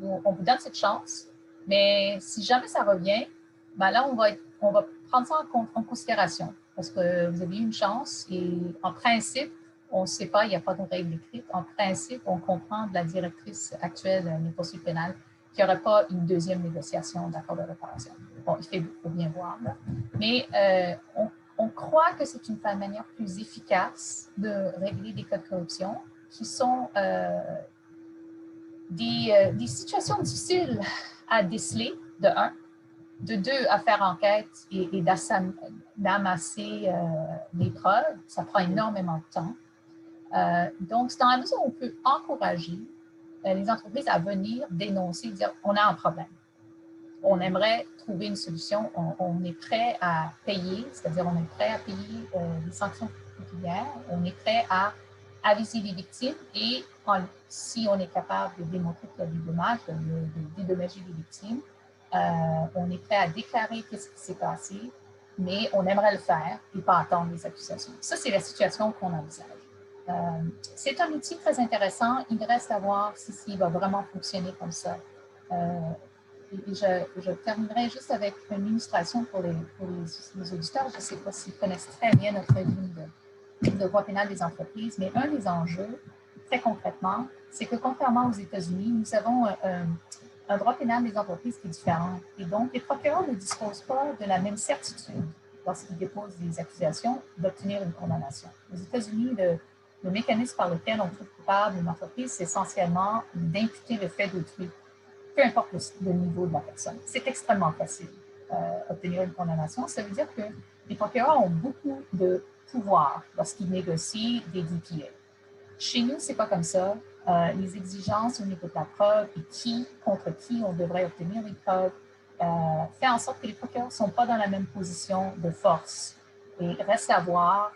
on vous donne cette chance, mais si jamais ça revient, ben là, on va prendre ça en considération parce que vous avez eu une chance et en principe, on ne sait pas, il n'y a pas de règle écrite. En principe, on comprend de la directrice actuelle des poursuites pénales qu'il n'y aurait pas une deuxième négociation d'accord de réparation. Bon, il faut bien voir, là. Mais on croit que c'est une manière plus efficace de régler des cas de corruption qui sont des situations difficiles à déceler, de un. De deux, à faire enquête et d'amasser des preuves. Ça prend énormément de temps. Donc, c'est dans la mesure où on peut encourager les entreprises à venir dénoncer, dire on a un problème. On aimerait trouver une solution. On est prêt à payer, c'est-à-dire on est prêt à payer les sanctions pécuniaires. On est prêt à aviser les victimes et si on est capable de démontrer qu'il y a des dommages, de dédommager les victimes, on est prêt à déclarer qu'est-ce qui s'est passé, mais on aimerait le faire et pas attendre les accusations. Ça, c'est la situation qu'on envisage. C'est un outil très intéressant. Il reste à voir s'il va vraiment fonctionner comme ça. Je terminerai juste avec une illustration pour les auditeurs. Je ne sais pas s'ils connaissent très bien notre ligne de droit pénal des entreprises, mais un des enjeux, très concrètement, c'est que contrairement aux États-Unis, nous avons un droit pénal des entreprises qui est différent. Et donc, les procureurs ne disposent pas de la même certitude lorsqu'ils déposent des accusations d'obtenir une condamnation. Aux États-Unis, le mécanisme par lequel on trouve coupable une entreprise, c'est essentiellement d'imputer le fait d'autrui, peu importe le niveau de la personne. C'est extrêmement facile d'obtenir une condamnation. Ça veut dire que les procureurs ont beaucoup de pouvoir lorsqu'ils négocient des DPA. Chez nous, ce n'est pas comme ça. Les exigences au niveau de la preuve et contre qui on devrait obtenir les preuves fait en sorte que les procureurs ne sont pas dans la même position de force. Et reste à voir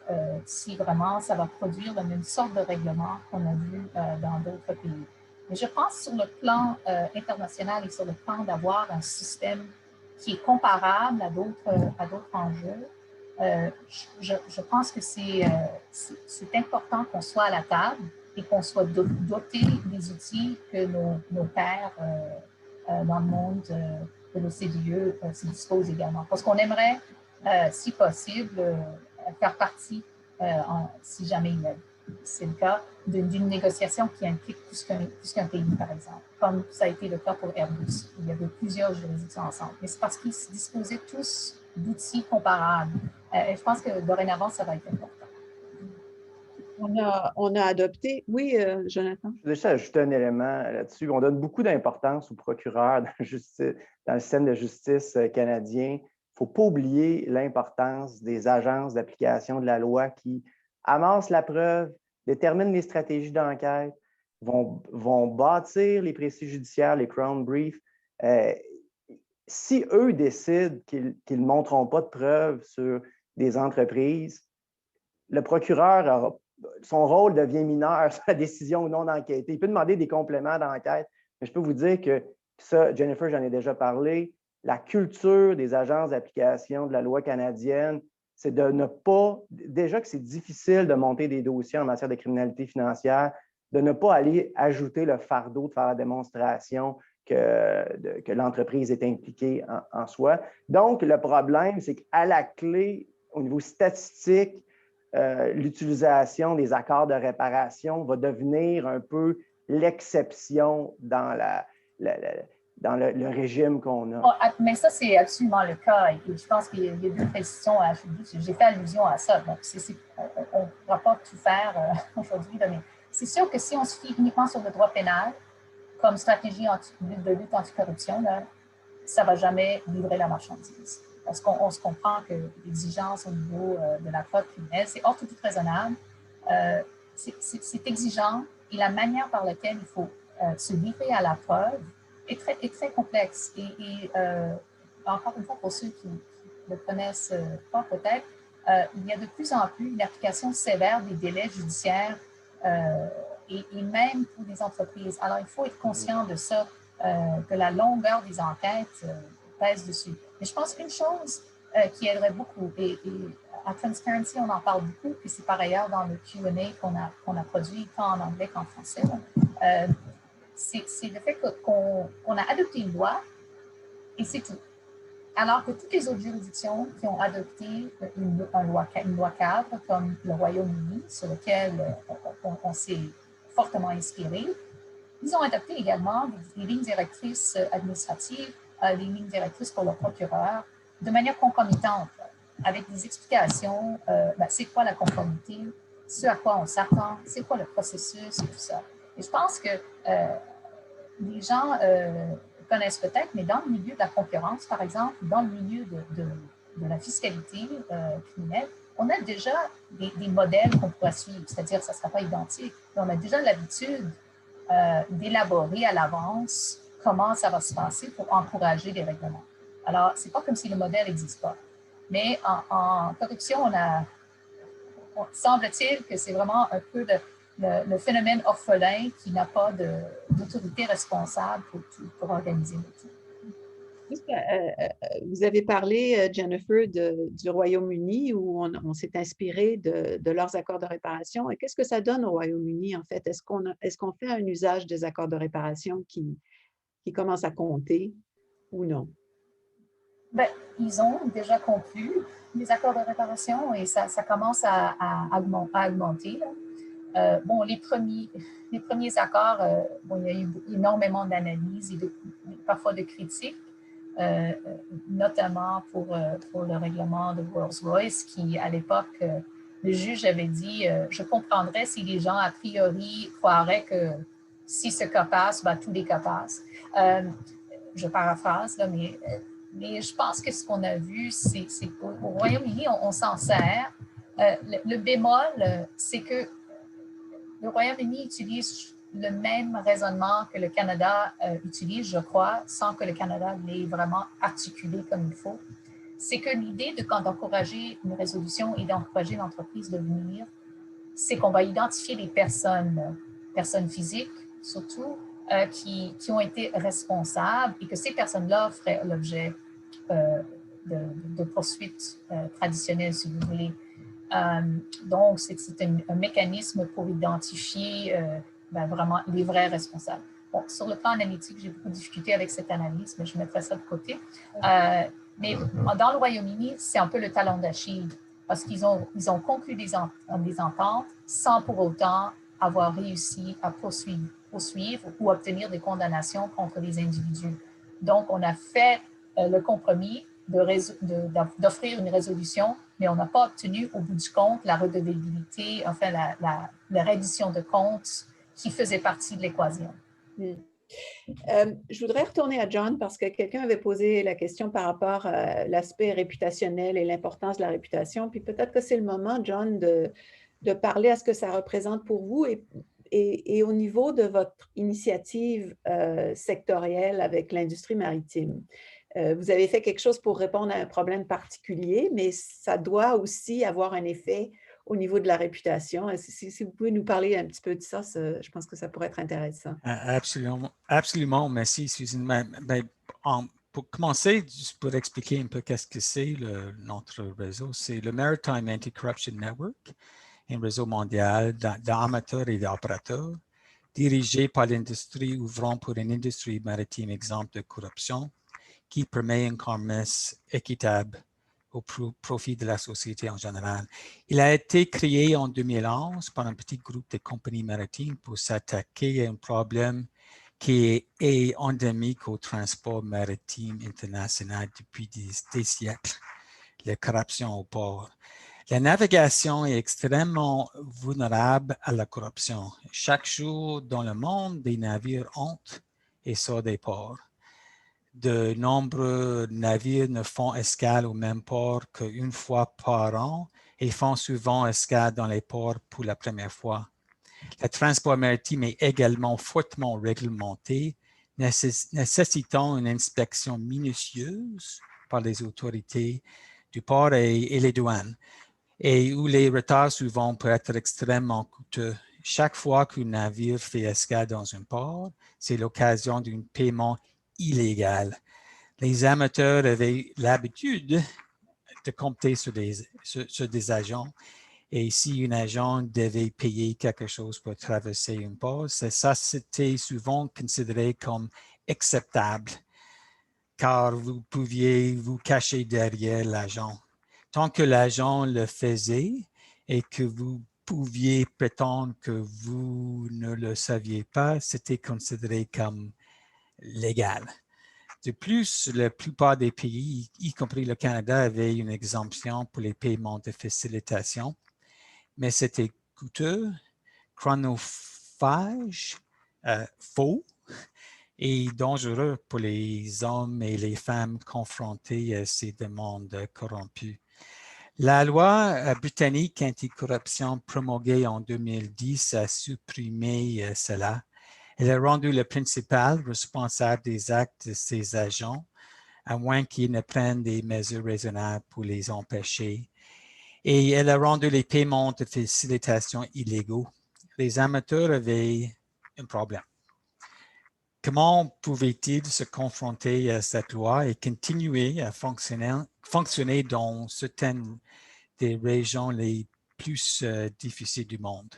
si vraiment ça va produire la même sorte de règlement qu'on a vu dans d'autres pays. Mais je pense sur le plan international et sur le plan d'avoir un système qui est comparable à d'autres enjeux, je pense que c'est important qu'on soit à la table et qu'on soit doté des outils que nos pairs dans le monde de l'OCDE se disposent également. Parce qu'on aimerait, si possible, faire partie, si jamais c'est le cas, d'une négociation qui implique plus qu'un pays, par exemple, comme ça a été le cas pour Airbus. Il y avait plusieurs juridictions ensemble. Mais c'est parce qu'ils se disposaient tous d'outils comparables. Et je pense que dorénavant, ça va être important. On a adopté, oui, Jonathan. Je voulais juste ajouter un élément là-dessus. On donne beaucoup d'importance aux procureurs dans le système de justice canadien. Il faut pas oublier l'importance des agences d'application de la loi qui amassent la preuve, déterminent les stratégies d'enquête, vont bâtir les précis judiciaires, les Crown Briefs. Si eux décident qu'ils ne montreront pas de preuves sur des entreprises, le procureur, son rôle devient mineur sur la décision ou non d'enquêter. Il peut demander des compléments d'enquête, mais je peux vous dire que ça, Jennifer, j'en ai déjà parlé, la culture des agences d'application de la loi canadienne, c'est de ne pas, déjà que c'est difficile de monter des dossiers en matière de criminalité financière, de ne pas aller ajouter le fardeau de faire la démonstration que l'entreprise est impliquée en soi. Donc, le problème, c'est qu'à la clé, au niveau statistique, l'utilisation des accords de réparation va devenir un peu l'exception dans le régime qu'on a. Oh, mais ça, c'est absolument le cas. Et je pense qu'il y a deux précisions à ajouter. J'ai fait allusion à ça. Donc, on ne pourra pas tout faire aujourd'hui. Mais c'est sûr que si on se fie uniquement sur le droit pénal, comme stratégie de lutte anticorruption, là, ça ne va jamais livrer la marchandise. Parce qu'on se comprend que l'exigence au niveau de la fraude criminelle, c'est hors tout raisonnable. C'est exigeant et la manière par laquelle il faut se livrer à la preuve est très complexe. Et encore une fois, pour ceux qui ne connaissent pas peut-être, il y a de plus en plus une application sévère des délais judiciaires et même pour les entreprises. Alors, il faut être conscient de ça, que la longueur des enquêtes pèse dessus. Mais je pense qu'une chose qui aiderait beaucoup, et à Transparency, on en parle beaucoup, puis c'est par ailleurs dans le Q&A qu'on a produit tant en anglais qu'en français, c'est le fait qu'on a adopté une loi et c'est tout. Alors que toutes les autres juridictions qui ont adopté une loi cadre, comme le Royaume-Uni, sur lequel on s'est fortement inspiré, ils ont adopté également des lignes directrices administratives, des lignes directrices pour le procureur, de manière concomitante, avec des explications, c'est quoi la conformité, ce à quoi on s'attend, c'est quoi le processus et tout ça. Et je pense que les gens connaissent peut-être, mais dans le milieu de la concurrence, par exemple, dans le milieu de la fiscalité criminelle, on a déjà des modèles qu'on pourrait suivre, c'est-à-dire que ça ne sera pas identique, mais on a déjà l'habitude d'élaborer à l'avance comment ça va se passer pour encourager des règlements. Alors, ce n'est pas comme si le modèle n'existe pas. Mais en corruption, semble-t-il que c'est vraiment un peu le phénomène orphelin qui n'a pas d'autorité responsable pour organiser le tout. Vous avez parlé, Jennifer, du Royaume-Uni où on s'est inspiré de leurs accords de réparation. Et qu'est-ce que ça donne au Royaume-Uni, en fait? Est-ce qu'on fait un usage des accords de réparation qui commence à compter ou non? Bien, ils ont déjà conclu les accords de réparation et ça commence à augmenter. Bon, les premiers accords, il y a eu énormément d'analyses et parfois de critiques, notamment pour le règlement de Rolls-Royce qui, à l'époque, le juge avait dit « Je comprendrais si les gens, a priori, croiraient que si ce cas passe, tous les cas passent. » Je paraphrase, là, mais je pense que ce qu'on a vu, c'est qu'au Royaume-Uni, on s'en sert. Le bémol, c'est que le Royaume-Uni utilise le même raisonnement que le Canada utilise, je crois, sans que le Canada l'ait vraiment articulé comme il faut. C'est que l'idée d'encourager une résolution et d'encourager l'entreprise de venir, c'est qu'on va identifier les personnes physiques, surtout, qui ont été responsables et que ces personnes-là feraient l'objet de poursuites traditionnelles, si vous voulez. Donc, c'est un mécanisme pour identifier vraiment les vrais responsables. Bon, sur le plan analytique, j'ai beaucoup discuté avec cette analyse, mais je mettrai ça de côté. Mais dans le Royaume-Uni, c'est un peu le talon d'Achille parce qu'ils ont conclu des ententes sans pour autant avoir réussi à poursuivre ou obtenir des condamnations contre les individus. Donc, on a fait le compromis d'offrir une résolution, mais on n'a pas obtenu au bout du compte la redevabilité, enfin la reddition de comptes qui faisait partie de l'équation. Je voudrais retourner à John parce que quelqu'un avait posé la question par rapport à l'aspect réputationnel et l'importance de la réputation. Puis peut-être que c'est le moment, John, de parler à ce que ça représente pour vous et au niveau de votre initiative sectorielle avec l'industrie maritime. Vous avez fait quelque chose pour répondre à un problème particulier, mais ça doit aussi avoir un effet au niveau de la réputation. Si vous pouvez nous parler un petit peu de ça, je pense que ça pourrait être intéressant. Absolument, absolument. Merci, Susan. Pour commencer, juste pour expliquer un peu qu'est-ce que c'est notre réseau, c'est le Maritime Anti-Corruption Network, un réseau mondial d'amateurs et d'opérateurs dirigé par l'industrie ouvrant pour une industrie maritime exempte de corruption qui permet un commerce équitable au profit de la société en général. Il a été créé en 2011 par un petit groupe de compagnies maritimes pour s'attaquer à un problème qui est endémique au transport maritime international depuis des siècles, la corruption au port. La navigation est extrêmement vulnérable à la corruption. Chaque jour dans le monde, des navires entrent et sortent des ports. De nombreux navires ne font escale au même port qu'une fois par an et font souvent escale dans les ports pour la première fois. Le transport maritime est également fortement réglementé, nécessitant une inspection minutieuse par les autorités du port et les douanes, et où les retards souvent peuvent être extrêmement coûteux. Chaque fois qu'un navire fait escale dans un port, c'est l'occasion d'un paiement illégal. Les amateurs avaient l'habitude de compter sur des agents. Et si un agent devait payer quelque chose pour traverser une port, ça c'était souvent considéré comme acceptable, car vous pouviez vous cacher derrière l'agent. Tant que l'agent le faisait et que vous pouviez prétendre que vous ne le saviez pas, c'était considéré comme légal. De plus, la plupart des pays, y compris le Canada, avaient une exemption pour les paiements de facilitation, mais c'était coûteux, chronophage, faux et dangereux pour les hommes et les femmes confrontés à ces demandes corrompues. La loi britannique anticorruption promulguée en 2010 a supprimé cela. Elle a rendu le principal responsable des actes de ses agents, à moins qu'ils ne prennent des mesures raisonnables pour les empêcher. Et elle a rendu les paiements de facilitation illégaux. Les amateurs avaient un problème. Comment pouvaient-ils se confronter à cette loi et continuer à fonctionner dans certaines des régions les plus difficiles du monde?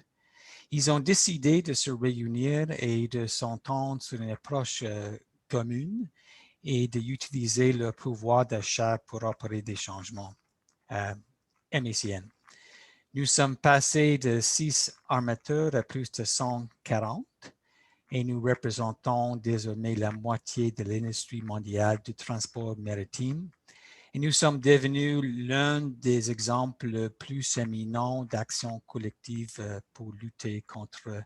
Ils ont décidé de se réunir et de s'entendre sur une approche commune et d'utiliser leur pouvoir d'achat pour opérer des changements. MACN. Nous sommes passés de 6 armateurs à plus de 140 et nous représentons désormais la moitié de l'industrie mondiale du transport maritime. Et nous sommes devenus l'un des exemples les plus éminents d'action collective pour lutter contre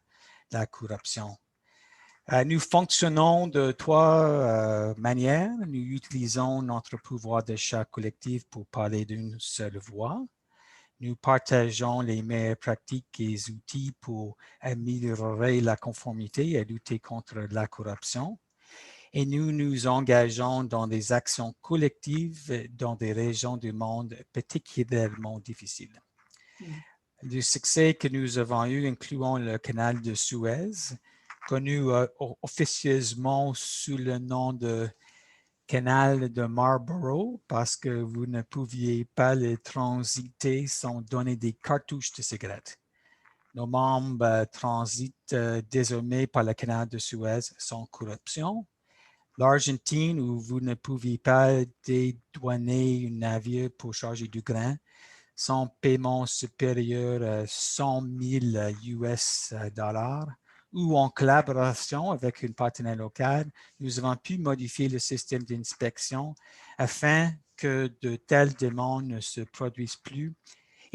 la corruption. Nous fonctionnons de trois manières. Nous utilisons notre pouvoir d'achat collectif pour parler d'une seule voix. Nous partageons les meilleures pratiques et les outils pour améliorer la conformité et lutter contre la corruption. Et nous nous engageons dans des actions collectives dans des régions du monde particulièrement difficiles. Le succès que nous avons eu, incluant le canal de Suez, connu officieusement sous le nom de canal de Marlborough, parce que vous ne pouviez pas le transiter sans donner des cartouches de cigarettes. Nos membres transitent désormais par le canal de Suez sans corruption. L'Argentine, où vous ne pouviez pas dédouaner un navire pour charger du grain sans paiement supérieur à 100 000 US dollars, ou en collaboration avec une partenaire locale, nous avons pu modifier le système d'inspection afin que de telles demandes ne se produisent plus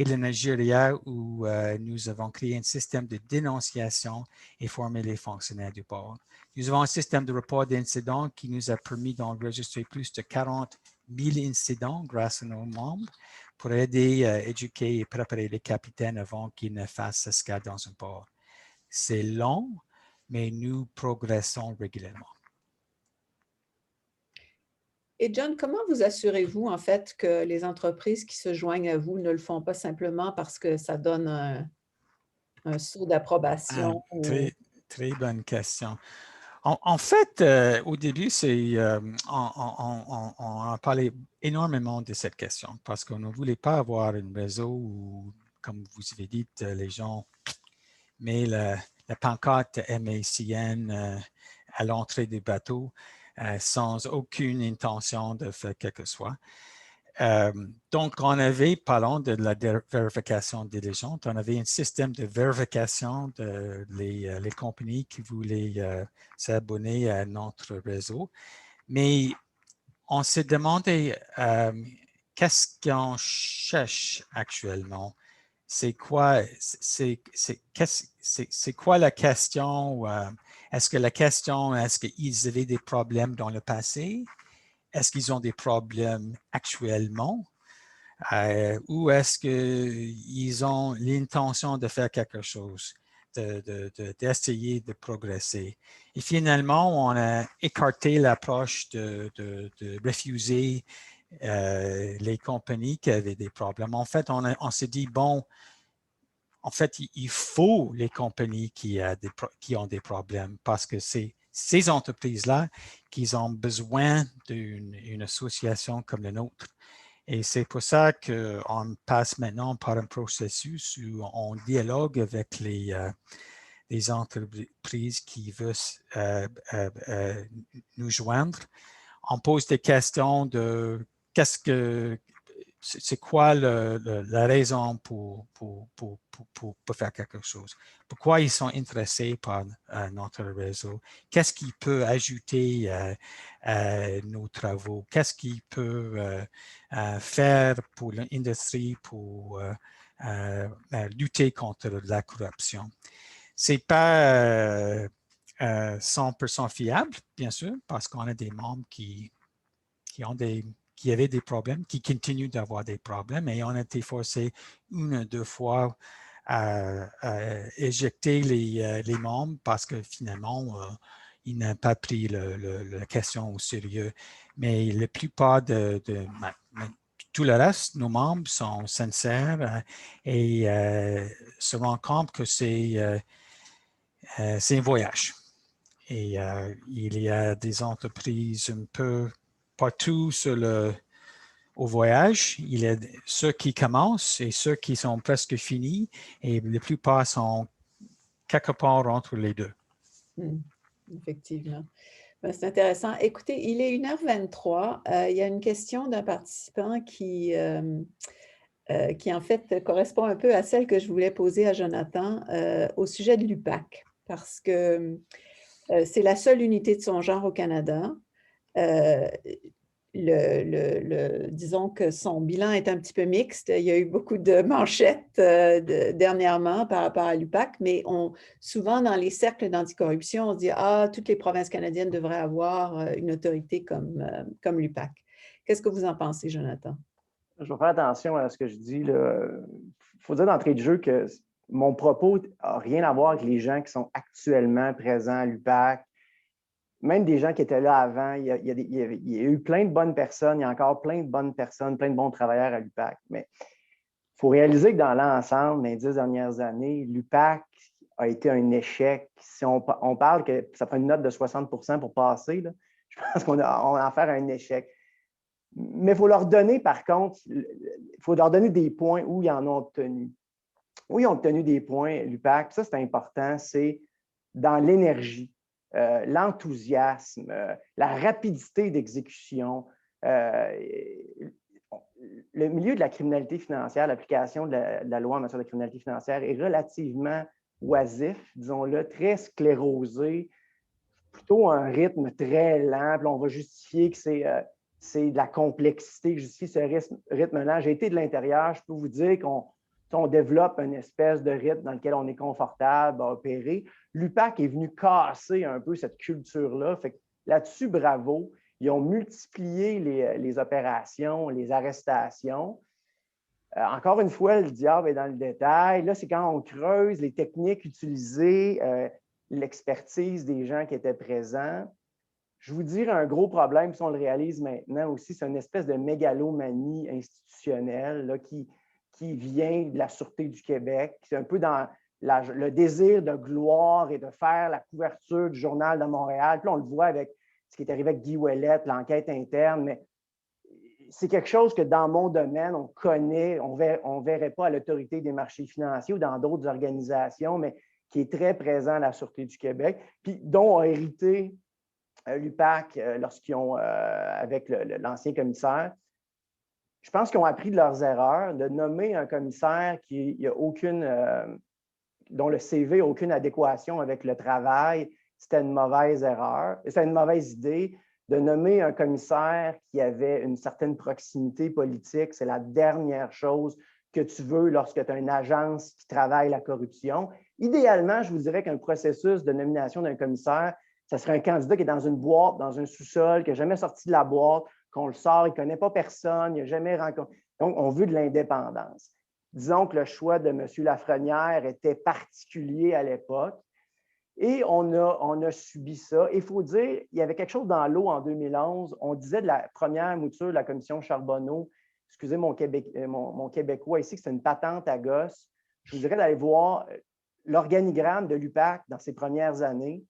et le Nigeria où nous avons créé un système de dénonciation et formé les fonctionnaires du board. Nous avons un système de report d'incidents qui nous a permis d'enregistrer plus de 40 000 incidents grâce à nos membres pour aider à éduquer et préparer les capitaines avant qu'ils ne fassent escale dans un port. C'est long, mais nous progressons régulièrement. Et John, comment vous assurez-vous en fait que les entreprises qui se joignent à vous ne le font pas simplement parce que ça donne un saut d'approbation? Très bonne question. En fait, au début, on a parlé énormément de cette question parce qu'on ne voulait pas avoir un réseau où, comme vous avez dit, les gens mettent la pancarte MACN à l'entrée du bateau sans aucune intention de faire quelque soit. Donc, on avait, parlant de la vérification diligente, on avait un système de vérification les compagnies qui voulaient s'abonner à notre réseau. Mais on s'est demandé qu'est-ce qu'on cherche actuellement? C'est quoi la question? Est-ce qu'ils avaient des problèmes dans le passé? Est-ce qu'ils ont des problèmes actuellement? Ou est-ce qu'ils ont l'intention de faire quelque chose, d'essayer de progresser? Et finalement, on a écarté l'approche de refuser les compagnies qui avaient des problèmes. En fait, on s'est dit, bon, en fait, il faut les compagnies qui ont des problèmes parce que c'est ces entreprises-là qui ont besoin d'une association comme la nôtre. Et c'est pour ça qu'on passe maintenant par un processus où on dialogue avec les entreprises qui veulent nous joindre. On pose des questions de c'est quoi la raison pour faire quelque chose? Pourquoi ils sont intéressés par notre réseau? Qu'est-ce qui peut ajouter à nos travaux? Qu'est-ce qui peut faire pour l'industrie pour lutter contre la corruption? Ce n'est pas 100% fiable, bien sûr, parce qu'on a des membres qui avaient des problèmes, qui continuent d'avoir des problèmes, et on a été forcé une ou deux fois à éjecter les membres parce que finalement, ils n'ont pas pris la question au sérieux. Mais la plupart tout le reste, nos membres sont sincères et se rendent compte que c'est un voyage. Et il y a des entreprises un peu partout au voyage. Il y a ceux qui commencent et ceux qui sont presque finis, et la plupart sont quelque part entre les deux. Effectivement. Ben, c'est intéressant. Écoutez, il est 1h23. Il y a une question d'un participant qui en fait correspond un peu à celle que je voulais poser à Jonathan au sujet de l'UPAC, parce que c'est la seule unité de son genre au Canada. Disons que son bilan est un petit peu mixte. Il y a eu beaucoup de manchettes dernièrement par rapport à l'UPAC, mais souvent dans les cercles d'anticorruption, on se dit « Ah, toutes les provinces canadiennes devraient avoir une autorité comme l'UPAC ». Qu'est-ce que vous en pensez, Jonathan? Je vais faire attention à ce que je dis. Il faut dire d'entrée de jeu que mon propos n'a rien à voir avec les gens qui sont actuellement présents à l'UPAC. Même des gens qui étaient là avant, il y a eu plein de bonnes personnes, il y a encore plein de bonnes personnes, plein de bons travailleurs à l'UPAC. Mais il faut réaliser que dans l'ensemble, dans les 10 dernières années, l'UPAC a été un échec. Si on parle que ça prend une note de 60% pour passer, là, je pense qu'on a en faire un échec. Mais il faut leur donner, par contre, des points où ils en ont obtenu. Où ils ont obtenu des points, l'UPAC, ça c'est important, c'est dans l'énergie, l'enthousiasme, la rapidité d'exécution. Le milieu de la criminalité financière, l'application de la loi en matière de criminalité financière est relativement oisif, disons-le, très sclérosé, plutôt un rythme très lent. Puis on va justifier que c'est de la complexité, que justifie ce rythme-là. J'ai été de l'intérieur, je peux vous dire qu'on on développe une espèce de rythme dans lequel on est confortable à opérer. L'UPAC est venu casser un peu cette culture-là. Là-dessus, bravo. Ils ont multiplié les opérations, les arrestations. Encore une fois, le diable est dans le détail. Là, c'est quand on creuse les techniques utilisées, l'expertise des gens qui étaient présents. Je vous dirais un gros problème, si on le réalise maintenant aussi, c'est une espèce de mégalomanie institutionnelle là, qui vient de la Sûreté du Québec. C'est un peu dans le désir de gloire et de faire la couverture du Journal de Montréal. Puis là, on le voit avec ce qui est arrivé avec Guy Ouellette, l'enquête interne, mais c'est quelque chose que dans mon domaine, on connaît, on ne verrait pas à l'Autorité des marchés financiers ou dans d'autres organisations, mais qui est très présent à la Sûreté du Québec, puis dont a hérité l'UPAC lorsqu'ils ont, avec l'ancien commissaire. Je pense qu'ils ont appris de leurs erreurs, de nommer un commissaire dont le CV n'a aucune adéquation avec le travail. C'était une mauvaise erreur, c'était une mauvaise idée. De nommer un commissaire qui avait une certaine proximité politique, c'est la dernière chose que tu veux lorsque tu as une agence qui travaille la corruption. Idéalement, je vous dirais qu'un processus de nomination d'un commissaire, ce serait un candidat qui est dans une boîte, dans un sous-sol, qui n'a jamais sorti de la boîte, qu'on le sort, il ne connaît pas personne, il n'a jamais rencontré. Donc, on veut de l'indépendance. Disons que le choix de M. Lafrenière était particulier à l'époque. Et on a subi ça. Il faut dire, il y avait quelque chose dans l'eau en 2011. On disait de la première mouture de la commission Charbonneau, excusez mon québécois ici, que c'était une patente à gosse. Je vous dirais d'aller voir l'organigramme de l'UPAC dans ses premières années.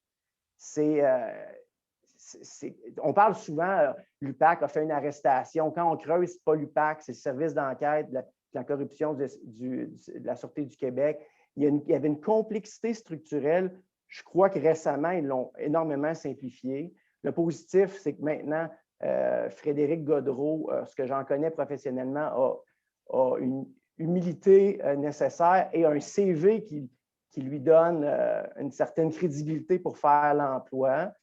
On parle souvent, l'UPAC a fait une arrestation. Quand on creuse, ce n'est pas l'UPAC, c'est le service d'enquête de la corruption de la Sûreté du Québec. Il y avait une complexité structurelle. Je crois que récemment, ils l'ont énormément simplifié. Le positif, c'est que maintenant, Frédéric Godreau, ce que j'en connais professionnellement, a une humilité nécessaire et un CV qui lui donne une certaine crédibilité pour faire l'emploi.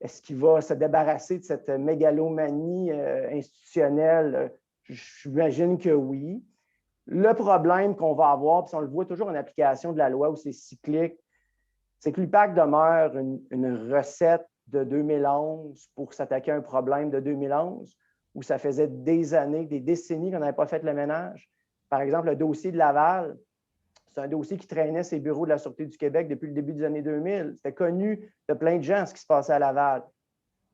Est-ce qu'il va se débarrasser de cette mégalomanie institutionnelle? J'imagine que oui. Le problème qu'on va avoir, puis on le voit toujours en application de la loi où c'est cyclique, c'est que l'UPAC demeure une recette de 2011 pour s'attaquer à un problème de 2011, où ça faisait des années, des décennies qu'on n'avait pas fait le ménage. Par exemple, le dossier de Laval, c'est un dossier qui traînait ses bureaux de la Sûreté du Québec depuis le début des années 2000. C'était connu de plein de gens ce qui se passait à Laval.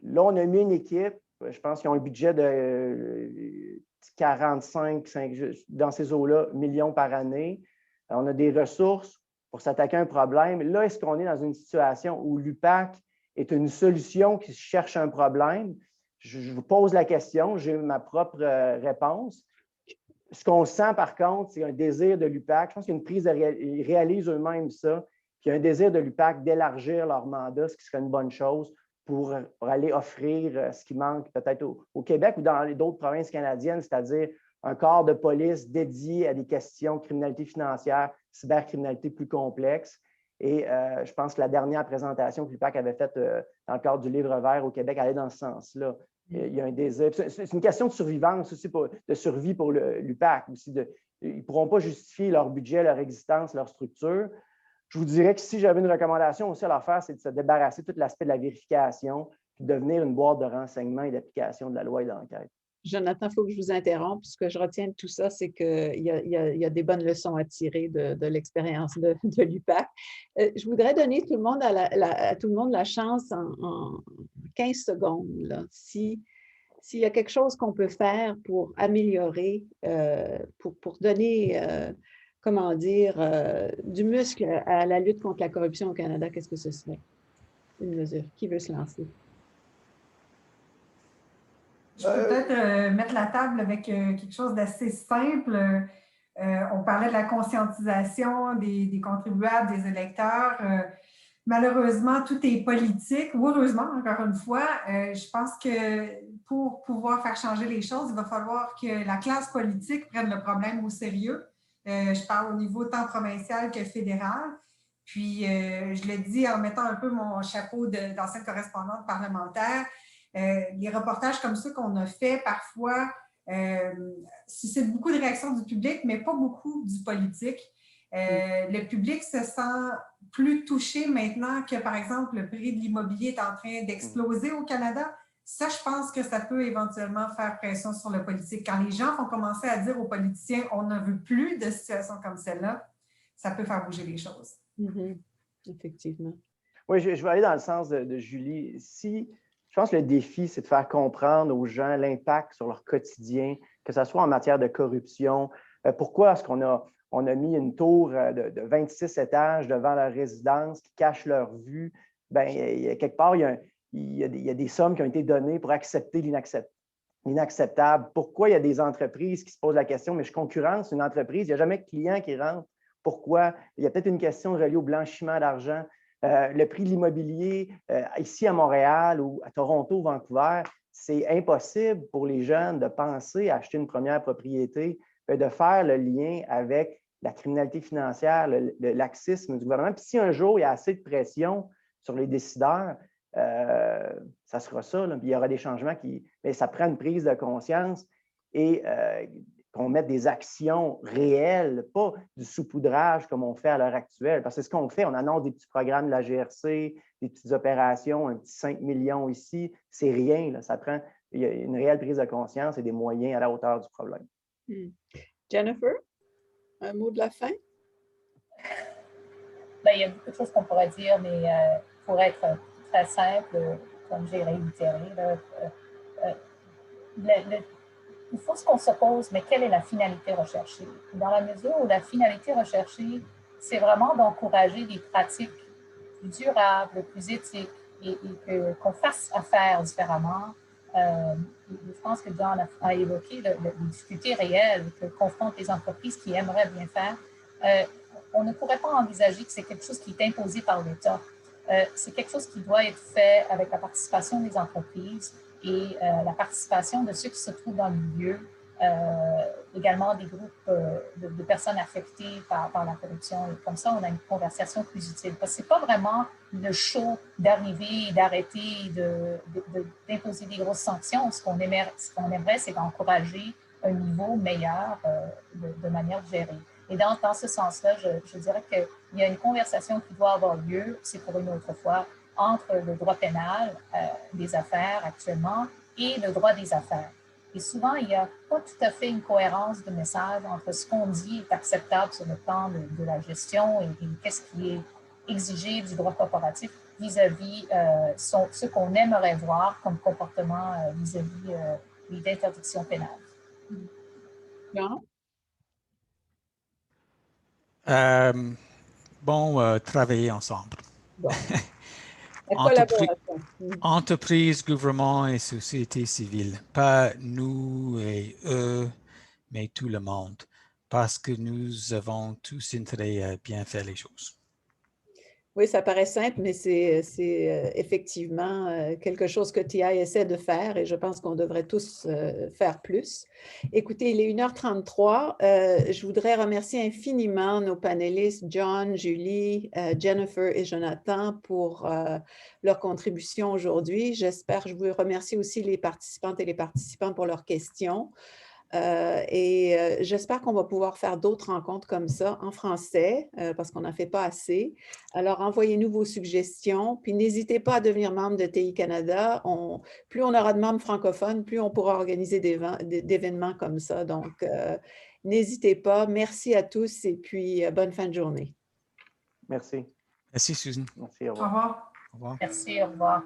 Là, on a mis une équipe, je pense qu'ils ont un budget de 45, 5, dans ces eaux-là, millions par année. On a des ressources pour s'attaquer à un problème. Là, est-ce qu'on est dans une situation où l'UPAC est une solution qui cherche un problème? Je vous pose la question, j'ai ma propre réponse. Ce qu'on sent, par contre, c'est un désir de l'UPAC. Je pense qu'il y a une prise ils réalisent eux-mêmes ça, qu'il y a un désir de l'UPAC d'élargir leur mandat, ce qui serait une bonne chose pour aller offrir ce qui manque peut-être au Québec ou dans d'autres provinces canadiennes, c'est-à-dire un corps de police dédié à des questions de criminalité financière, cybercriminalité plus complexe. Et je pense que la dernière présentation que l'UPAC avait faite dans le cadre du livre vert au Québec allait dans ce sens-là. Il y a un désir. C'est une question de survivance aussi, de survie pour l'UPAC aussi. Ils ne pourront pas justifier leur budget, leur existence, leur structure. Je vous dirais que si j'avais une recommandation aussi à leur faire, c'est de se débarrasser de tout l'aspect de la vérification, puis de devenir une boîte de renseignement et d'application de la loi et de l'enquête. Jonathan, il faut que je vous interrompe. Ce que je retiens de tout ça, c'est qu'il y a des bonnes leçons à tirer de l'expérience de l'UPAC. Je voudrais donner tout le monde à tout le monde la chance en 15 secondes. Là. S'il y a quelque chose qu'on peut faire pour améliorer, pour donner, comment dire, du muscle à la lutte contre la corruption au Canada, qu'est-ce que ce serait? Une mesure. Qui veut se lancer? Je peux peut-être mettre la table avec quelque chose d'assez simple. On parlait de la conscientisation des contribuables, des électeurs. Malheureusement, tout est politique, ou heureusement, encore une fois. Je pense que pour pouvoir faire changer les choses, il va falloir que la classe politique prenne le problème au sérieux. Je parle au niveau tant provincial que fédéral. Puis, je le dis en mettant un peu mon chapeau d'ancienne correspondante parlementaire. Les reportages comme ceux qu'on a fait parfois C'est beaucoup de réactions du public, mais pas beaucoup du politique. Le public se sent plus touché maintenant que, par exemple, le prix de l'immobilier est en train d'exploser au Canada. Ça, je pense que ça peut éventuellement faire pression sur le politique. Quand les gens vont commencer à dire aux politiciens « on ne veut plus de situations comme celle-là », ça peut faire bouger les choses. Effectivement. Oui, je vais aller dans le sens de Julie. Je pense que le défi, c'est de faire comprendre aux gens l'impact sur leur quotidien, que ce soit en matière de corruption. Pourquoi est-ce qu'on a mis une tour de 26 étages devant leur résidence qui cache leur vue? Bien, quelque part, il y a des sommes qui ont été données pour accepter l'inacceptable. Pourquoi il y a des entreprises qui se posent la question, mais je concurrence une entreprise, il n'y a jamais de client qui rentre. Pourquoi? Il y a peut-être une question reliée au blanchiment d'argent. Le prix de l'immobilier ici à Montréal ou à Toronto, Vancouver, c'est impossible pour les jeunes de penser à acheter une première propriété, de faire le lien avec la criminalité financière, le laxisme du gouvernement. Puis si un jour il y a assez de pression sur les décideurs, ça sera ça. Là. Puis il y aura des changements mais ça prend une prise de conscience et qu'on mette des actions réelles, pas du saupoudrage comme on fait à l'heure actuelle. Parce que c'est ce qu'on fait, on annonce des petits programmes de la GRC, des petites opérations, un petit 5 millions ici, c'est rien. Là. Ça prend il y a une réelle prise de conscience et des moyens à la hauteur du problème. Jennifer, un mot de la fin? Bien, il y a beaucoup de choses qu'on pourrait dire, mais pour être très simple, comme j'ai réitéré, il faut ce qu'on se pose, mais quelle est la finalité recherchée? Dans la mesure où la finalité recherchée, c'est vraiment d'encourager des pratiques plus durables, plus éthiques et qu'on fasse affaire différemment. Je pense que John a évoqué les difficultés réelles que confrontent les entreprises qui aimeraient bien faire. On ne pourrait pas envisager que c'est quelque chose qui est imposé par l'État. C'est quelque chose qui doit être fait avec la participation des entreprises et la participation de ceux qui se trouvent dans le milieu, également des groupes de personnes affectées par la corruption. Et comme ça, on a une conversation plus utile. Parce que ce n'est pas vraiment le show d'arriver, d'arrêter, d'imposer des grosses sanctions. Ce qu'on aimerait, c'est d'encourager un niveau meilleur de manière de gérer. Et dans ce sens-là, je dirais qu'il y a une conversation qui doit avoir lieu, c'est pour une autre fois, entre le droit pénal des affaires actuellement et le droit des affaires. Et souvent, il n'y a pas tout à fait une cohérence de message entre ce qu'on dit est acceptable sur le plan de la gestion et qu'est-ce qui est exigé du droit corporatif vis-à-vis ce qu'on aimerait voir comme comportement vis-à-vis les interdictions pénales. Non? Travailler ensemble. Bon. La collaboration. Entreprise, gouvernement et société civile. Pas nous et eux, mais tout le monde. Parce que nous avons tous intérêt à bien faire les choses. Oui, ça paraît simple, mais c'est effectivement quelque chose que TI essaie de faire et je pense qu'on devrait tous faire plus. Écoutez, il est 1h33. Je voudrais remercier infiniment nos panélistes, John, Julie, Jennifer et Jonathan pour leur contribution aujourd'hui. Je veux remercier aussi les participantes et les participants pour leurs questions. J'espère qu'on va pouvoir faire d'autres rencontres comme ça en français parce qu'on n'en fait pas assez. Alors, envoyez-nous vos suggestions, puis n'hésitez pas à devenir membre de TI Canada. Plus on aura de membres francophones, plus on pourra organiser des événements comme ça. Donc, n'hésitez pas. Merci à tous et puis bonne fin de journée. Merci. Merci, Susan. Merci, au revoir. Au revoir. Au revoir. Merci, au revoir.